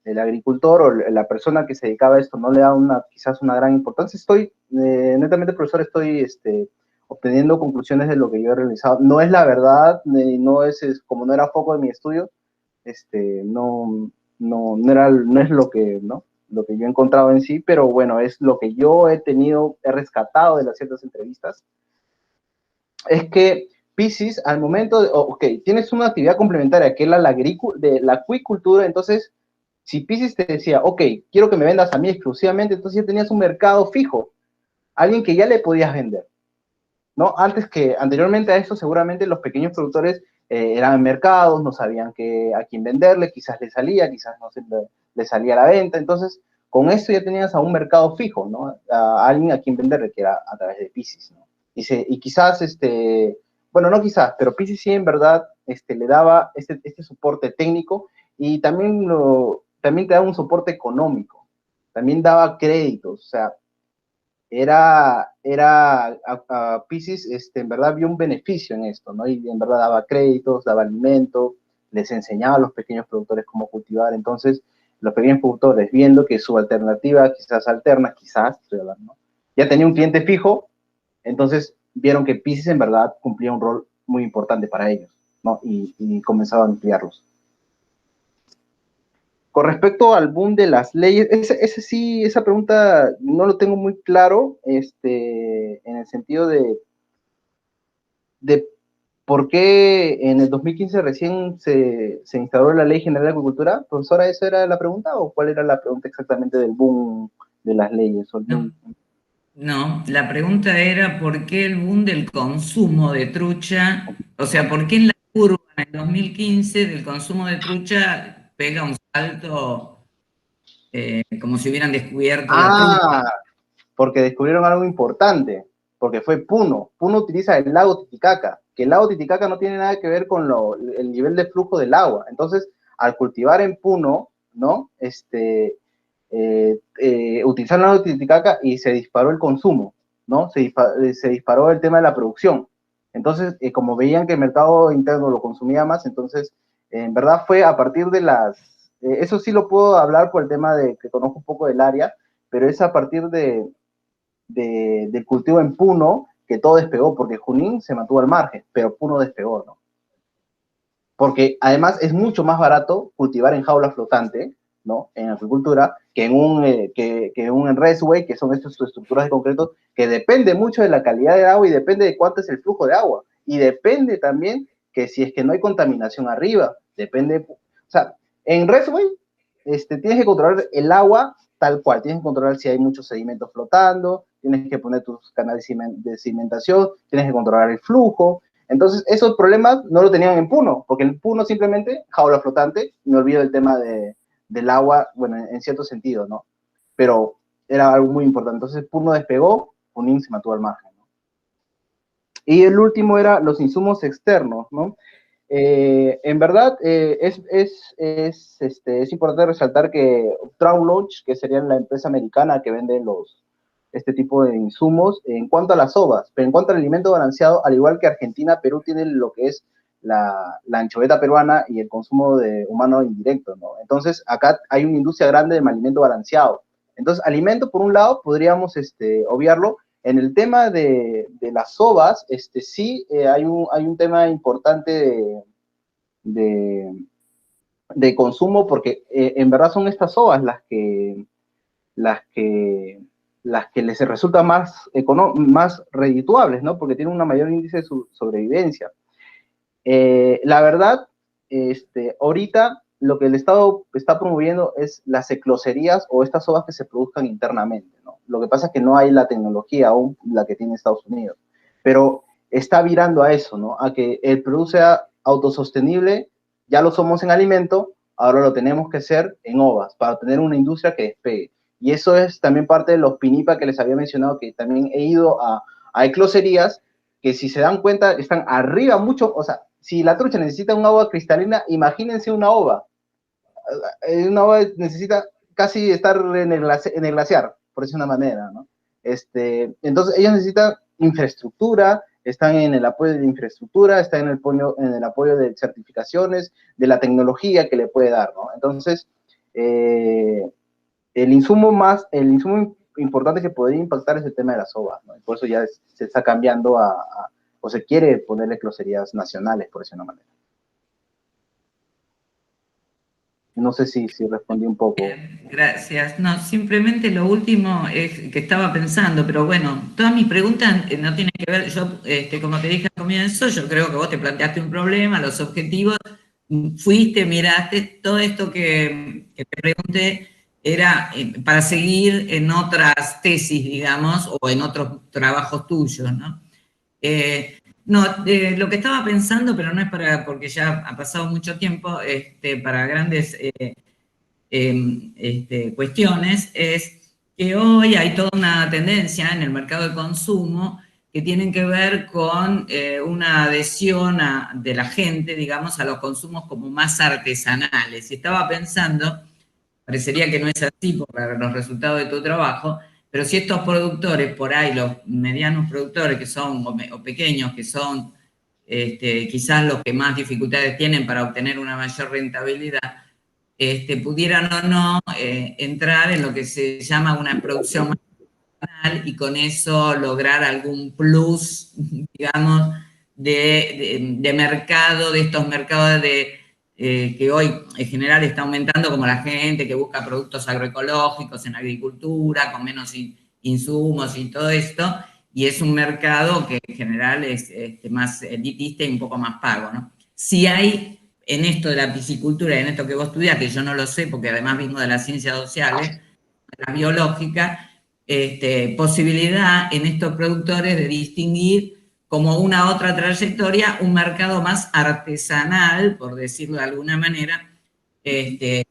el agricultor o la persona que se dedicaba a esto no le da quizás una gran importancia. Netamente, profesor, estoy obteniendo conclusiones de lo que yo he realizado. No es la verdad, no es como no era foco de mi estudio, no es lo que, ¿no? Lo que yo he encontrado en sí, pero bueno, es lo que yo he rescatado de las ciertas entrevistas, es que Piscis, al momento de, ok, tienes una actividad complementaria que es la acuicultura, entonces, si Piscis te decía, ok, quiero que me vendas a mí exclusivamente, entonces ya tenías un mercado fijo, alguien que ya le podías vender, ¿no? Anteriormente a eso, seguramente los pequeños productores eran mercados, no sabían a quién venderle, quizás le salía, quizás no le salía a la venta, entonces, con esto ya tenías a un mercado fijo, ¿no? A alguien a quien venderle, que era a través de Piscis, ¿no? Y quizás, bueno, no quizás, pero Piscis sí en verdad le daba este soporte técnico y también te daba un soporte económico, también daba créditos, o sea, Piscis en verdad vio un beneficio en esto, ¿no? Y en verdad daba créditos, daba alimento, les enseñaba a los pequeños productores cómo cultivar, entonces los pequeños productores viendo que su alternativa quizás estoy hablando, ¿no? Ya tenía un cliente fijo, entonces vieron que Piscis en verdad cumplía un rol muy importante para ellos, ¿no? Y comenzaban a ampliarlos. Con respecto al boom de las leyes, esa pregunta no lo tengo muy claro, en el sentido de por qué en el 2015 recién se instauró la Ley General de Agricultura. Profesora, ¿esa era la pregunta o cuál era la pregunta exactamente del boom de las leyes? No, la pregunta era por qué el boom del consumo de trucha, o sea, por qué en la curva en el 2015 del consumo de trucha pega un salto como si hubieran descubierto la trucha. Porque descubrieron algo importante, porque fue Puno. Puno utiliza el lago Titicaca, que el lago Titicaca no tiene nada que ver con el nivel de flujo del agua. Entonces, al cultivar en Puno, ¿no? Utilizaron el lago Titicaca y se disparó el consumo, ¿no? Se disparó el tema de la producción. Entonces, como veían que el mercado interno lo consumía más, entonces, en verdad fue a partir de eso sí lo puedo hablar por el tema de que conozco un poco del área, pero es a partir del cultivo en Puno que todo despegó, porque Junín se mantuvo al margen, pero Puno despegó, ¿no? Porque además es mucho más barato cultivar en jaula flotante, ¿no? En agricultura, que en un enresway, que son estas estructuras de concreto, que depende mucho de la calidad de agua y depende de cuánto es el flujo de agua. Y depende también que si es que no hay contaminación arriba, depende, o sea, en resway tienes que controlar el agua tal cual, tienes que controlar si hay muchos sedimentos flotando, tienes que poner tus canales de sedimentación, tienes que controlar el flujo. Entonces, esos problemas no lo tenían en Puno, porque en Puno simplemente, jaula flotante, me olvido del tema del agua, bueno, en cierto sentido, ¿no? Pero era algo muy importante. Entonces, Puno despegó, Junín se mantuvo al margen, ¿no? Y el último era los insumos externos, ¿no? En verdad, es importante resaltar que Traulaunch, que sería la empresa americana que vende este tipo de insumos, en cuanto a las ovas, pero en cuanto al alimento balanceado, al igual que Argentina, Perú tiene lo que es la anchoveta peruana y el consumo de humano indirecto, ¿no? Entonces, acá hay una industria grande de alimento balanceado. Entonces, alimento, por un lado, podríamos obviarlo. En el tema de las ovas, sí hay un tema importante de consumo, porque en verdad son estas ovas las que les resulta más redituables, ¿no? Porque tienen un mayor índice de sobrevivencia. La verdad, ahorita lo que el Estado está promoviendo es las ecloserías o estas ovas que se produzcan internamente, ¿no? Lo que pasa es que no hay la tecnología aún, la que tiene Estados Unidos, pero está virando a eso, ¿no? A que el producto sea autosostenible, ya lo somos en alimento, ahora lo tenemos que hacer en ovas para tener una industria que despegue. Y eso es también parte de los pinipa que les había mencionado, que también he ido a ecloserías que, si se dan cuenta, están arriba mucho. O sea, si la trucha necesita un agua cristalina, imagínense una ova. Una ova necesita casi estar en el glaciar, por decirlo de una manera, ¿no? Entonces, ellos necesitan infraestructura, están en el apoyo de infraestructura, están en el apoyo de certificaciones, de la tecnología que le puede dar, ¿no? Entonces, el insumo importante que podría impactar es el tema de las ovas, ¿no? Y por eso ya se está cambiando o se quiere ponerle ecloserías nacionales, por decirlo de una manera. No sé si respondí un poco. Gracias. No, simplemente lo último es que estaba pensando, pero bueno, todas mis preguntas no tienen que ver, yo, como te dije al comienzo, yo creo que vos te planteaste un problema, los objetivos, fuiste, miraste, todo esto que te pregunté era para seguir en otras tesis, digamos, o en otros trabajos tuyos, ¿no? No, lo que estaba pensando, pero no es porque ya ha pasado mucho tiempo, para grandes cuestiones, es que hoy hay toda una tendencia en el mercado de consumo que tienen que ver con una adhesión de la gente, digamos, a los consumos como más artesanales. Y estaba pensando, parecería que no es así por los resultados de tu trabajo, pero si estos productores, por ahí los medianos productores que son, o pequeños, que son quizás los que más dificultades tienen para obtener una mayor rentabilidad, pudieran o no entrar en lo que se llama una producción más nacional y con eso lograr algún plus, digamos, de mercado, de estos mercados que hoy en general está aumentando, como la gente que busca productos agroecológicos en agricultura, con menos insumos y todo esto, y es un mercado que en general es más elitista y un poco más pago, ¿no? Si hay en esto de la piscicultura y en esto que vos estudiás, que yo no lo sé porque además vengo de las ciencias sociales, de la biológica, posibilidad en estos productores de distinguir como una otra trayectoria, un mercado más artesanal, por decirlo de alguna manera, que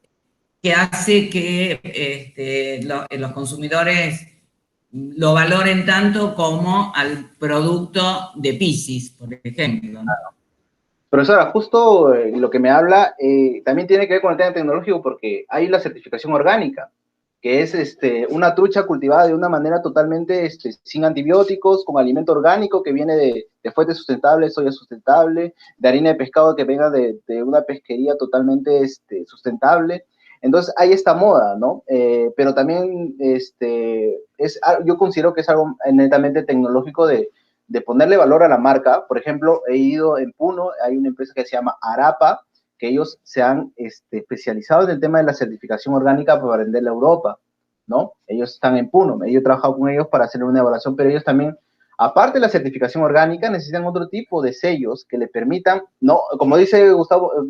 hace que los consumidores lo valoren tanto como al producto de Piscis, por ejemplo, ¿no? Profesora, justo lo que me habla también tiene que ver con el tema tecnológico, porque hay la certificación orgánica, que es una trucha cultivada de una manera totalmente sin antibióticos, con alimento orgánico que viene de fuentes sustentables, soya sustentable, de harina de pescado que venga de una pesquería totalmente sustentable. Entonces hay esta moda, ¿no? Pero también yo considero que es algo netamente tecnológico de ponerle valor a la marca. Por ejemplo, he ido en Puno, hay una empresa que se llama Arapa, que ellos se han especializado en el tema de la certificación orgánica para venderla a Europa, ¿no? Ellos están en Puno, yo he trabajado con ellos para hacer una evaluación, pero ellos también, aparte de la certificación orgánica, necesitan otro tipo de sellos que le permitan, ¿no? Como dice el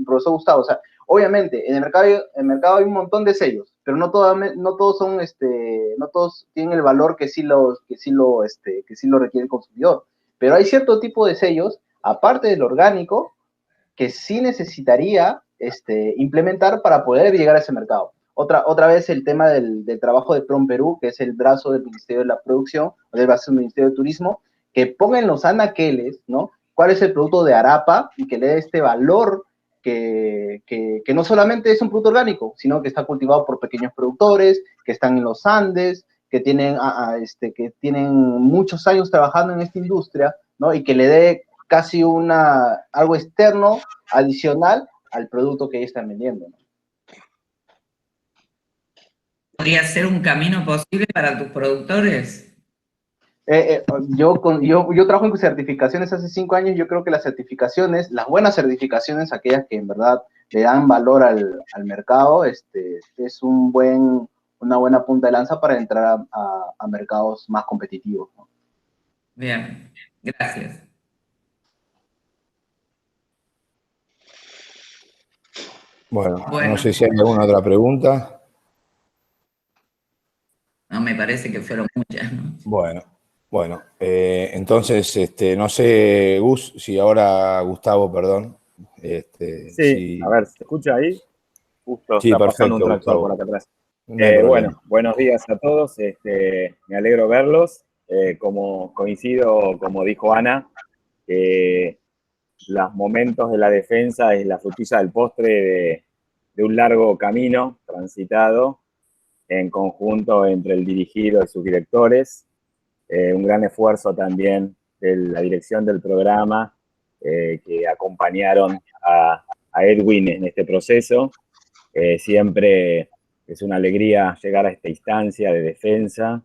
profesor Gustavo, o sea, obviamente, en el mercado hay un montón de sellos, pero no todos son, no todos tienen el valor que sí lo requiere el consumidor. Pero hay cierto tipo de sellos, aparte del orgánico, que sí necesitaría implementar para poder llegar a ese mercado. Otra vez el tema del trabajo de PROM Perú, que es el brazo del Ministerio de la Producción, o del brazo del Ministerio de Turismo, que ponga en los anaqueles, ¿no? Cuál es el producto de Arapa y que le dé este valor que no solamente es un producto orgánico, sino que está cultivado por pequeños productores, que están en los Andes, que tienen muchos años trabajando en esta industria, ¿no? Y que le dé casi algo externo, adicional al producto que ellos están vendiendo, ¿no? ¿Podría ser un camino posible para tus productores? Yo trabajo en certificaciones hace 5 años. Yo creo que las buenas certificaciones, aquellas que en verdad le dan valor al mercado, es una buena punta de lanza para entrar a mercados más competitivos, ¿no? Bien, gracias. Bueno, no sé si hay alguna otra pregunta. No, me parece que fueron muchas, ¿no? Bueno, entonces, no sé, Gustavo, perdón. Sí, a ver, ¿se escucha ahí? Justo Sí, está perfecto, pasando un tractor Gustavo. por acá atrás. No hay problema. Bueno, buenos días a todos. Me alegro verlos. Como coincido, como dijo Ana, los momentos de la defensa es la frutilla del postre de un largo camino transitado en conjunto entre el dirigido y sus directores. Un gran esfuerzo también de la dirección del programa que acompañaron a Edwin en este proceso. Siempre es una alegría llegar a esta instancia de defensa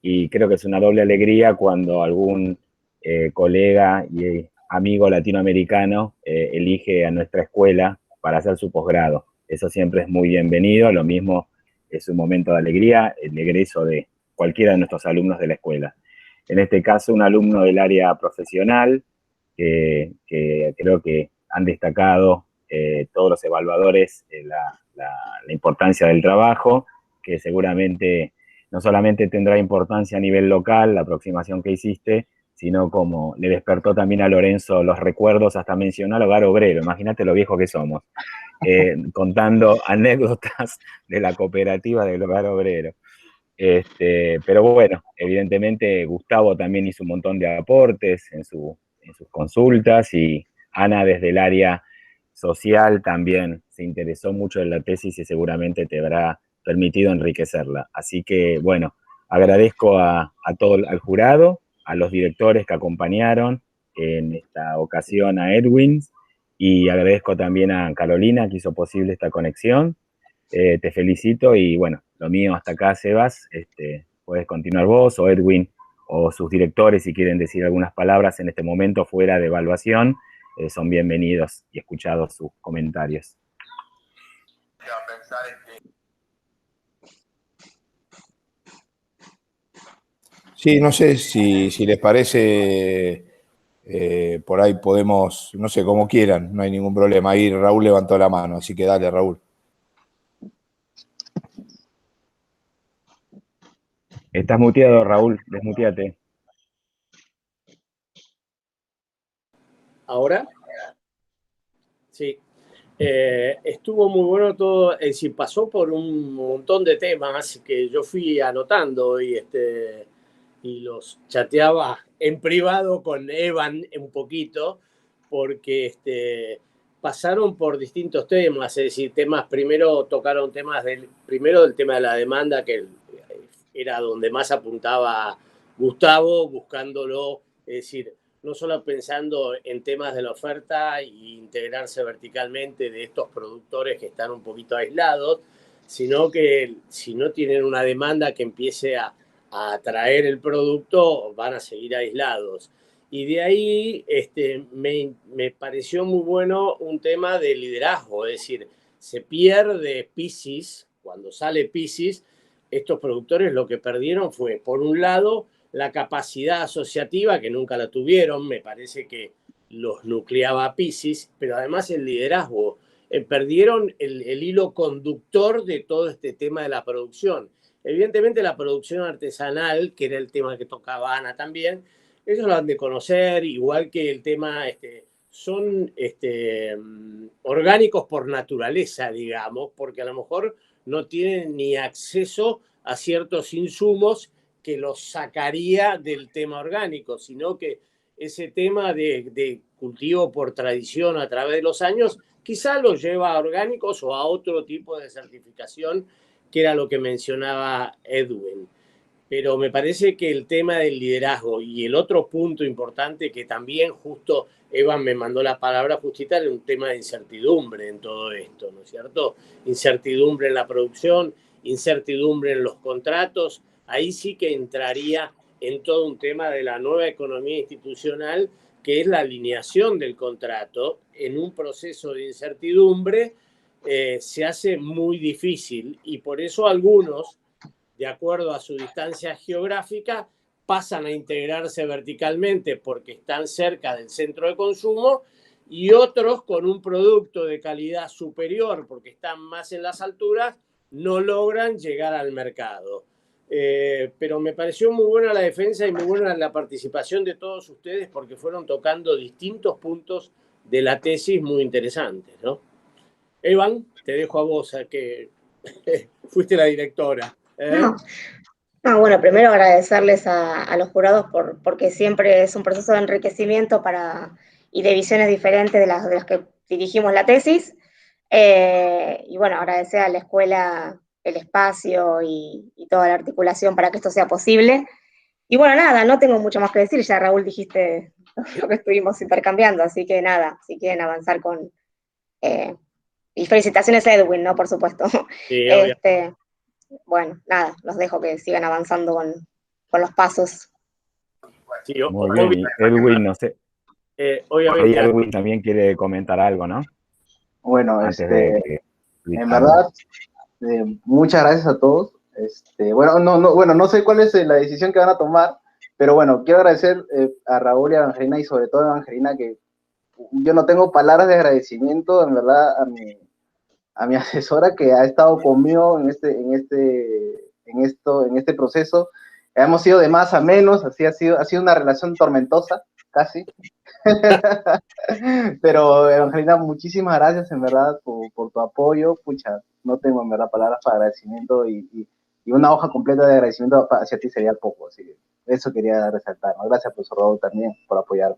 y creo que es una doble alegría cuando algún colega y amigo latinoamericano elige a nuestra escuela para hacer su posgrado. Eso siempre es muy bienvenido. Lo mismo es un momento de alegría, el egreso de cualquiera de nuestros alumnos de la escuela. En este caso, un alumno del área profesional que creo que han destacado todos los evaluadores la importancia del trabajo, que seguramente no solamente tendrá importancia a nivel local, la aproximación que hiciste, sino como le despertó también a Lorenzo los recuerdos hasta mencionar Hogar Obrero. Imagínate lo viejo que somos, contando anécdotas de la cooperativa del Hogar Obrero. Pero bueno, evidentemente Gustavo también hizo un montón de aportes en sus consultas y Ana desde el área social también se interesó mucho en la tesis y seguramente te habrá permitido enriquecerla. Así que bueno, agradezco a todo al jurado, a los directores que acompañaron en esta ocasión a Edwin y agradezco también a Carolina que hizo posible esta conexión. Te felicito y bueno, lo mío hasta acá, Sebas. Puedes continuar vos o Edwin o sus directores si quieren decir algunas palabras en este momento fuera de evaluación. Son bienvenidos y escuchados sus comentarios. Sí, no sé si les parece, por ahí podemos, no sé, como quieran, no hay ningún problema. Ahí Raúl levantó la mano, así que dale, Raúl. Estás muteado, Raúl, desmuteate. ¿Ahora? Sí. Estuvo muy bueno todo, es decir, pasó por un montón de temas que yo fui anotando y los chateaba en privado con Evan un poquito, porque pasaron por distintos temas, es decir, primero tocaron temas primero del tema de la demanda, que era donde más apuntaba Gustavo, buscándolo, es decir, no solo pensando en temas de la oferta e integrarse verticalmente de estos productores que están un poquito aislados, sino que si no tienen una demanda que empiece a atraer el producto, van a seguir aislados. Y de ahí me pareció muy bueno un tema de liderazgo, es decir, se pierde Piscis, cuando sale Piscis, estos productores lo que perdieron fue, por un lado, la capacidad asociativa, que nunca la tuvieron, me parece que los nucleaba Piscis, pero además el liderazgo. Perdieron el hilo conductor de todo este tema de la producción. Evidentemente la producción artesanal, que era el tema que tocaba Ana también, ellos lo han de conocer, igual que el tema, son orgánicos por naturaleza, digamos, porque a lo mejor no tienen ni acceso a ciertos insumos que los sacaría del tema orgánico, sino que ese tema de cultivo por tradición a través de los años quizá los lleva a orgánicos o a otro tipo de certificación, que era lo que mencionaba Edwin. Pero me parece que el tema del liderazgo y el otro punto importante que también justo Evan me mandó la palabra justita era un tema de incertidumbre en todo esto, ¿no es cierto? Incertidumbre en la producción, incertidumbre en los contratos. Ahí sí que entraría en todo un tema de la nueva economía institucional, que es la alineación del contrato en un proceso de incertidumbre. Se hace muy difícil y por eso algunos, de acuerdo a su distancia geográfica, pasan a integrarse verticalmente porque están cerca del centro de consumo y otros con un producto de calidad superior porque están más en las alturas no logran llegar al mercado. Pero me pareció muy buena la defensa y muy buena la participación de todos ustedes porque fueron tocando distintos puntos de la tesis muy interesantes, ¿no? Evan, te dejo a vos, a que fuiste la directora. No, bueno, primero agradecerles a los jurados porque siempre es un proceso de enriquecimiento y de visiones diferentes de las que dirigimos la tesis. Y bueno, agradecer a la escuela el espacio y toda la articulación para que esto sea posible. Y bueno, nada, no tengo mucho más que decir, ya Raúl dijiste lo que estuvimos intercambiando, así que nada, si quieren avanzar con... y felicitaciones a Edwin, ¿no? Por supuesto. Sí, bueno, nada, los dejo que sigan avanzando con los pasos. sí, Muy bien, y Edwin, no sé. obviamente. Edwin también quiere comentar algo, ¿no? Bueno, Antes de que en verdad, muchas gracias a todos. Bueno, no sé cuál es la decisión que van a tomar, pero bueno, quiero agradecer a Raúl y a Evangelina, y sobre todo a Evangelina, que yo no tengo palabras de agradecimiento, en verdad, a mi asesora que ha estado conmigo en este proceso. Hemos ido de más a menos, así ha sido una relación tormentosa, casi. Pero Evangelina, muchísimas gracias en verdad por tu apoyo. Pucha, no tengo en verdad palabras para agradecimiento, y una hoja completa de agradecimiento hacia ti sería poco, así que eso quería resaltar, ¿no? Gracias, profesor Raúl, también por apoyarme.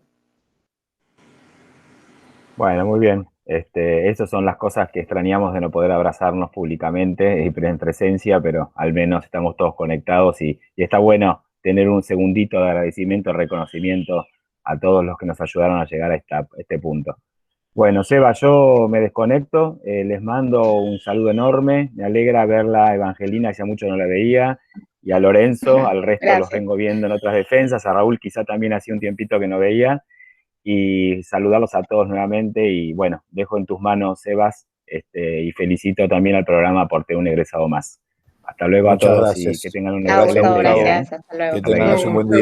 Bueno, muy bien. Esas son las cosas que extrañamos de no poder abrazarnos públicamente y en presencia, pero al menos estamos todos conectados y está bueno tener un segundito de agradecimiento, reconocimiento a todos los que nos ayudaron a llegar a este punto. Bueno, Seba, yo me desconecto, les mando un saludo enorme, me alegra verla a Evangelina, ya mucho no la veía, y a Lorenzo, al resto Gracias. los vengo viendo en otras defensas, a Raúl quizá también hacía un tiempito que no veía, y saludarlos a todos nuevamente, y bueno, dejo en tus manos, Sebas, y felicito también al programa por tener un egresado más. Hasta luego. Muchas a todos gracias. y que tengan un Chao, excelente Gustavo, día. gracias. Hasta luego. Que tengas un buen día.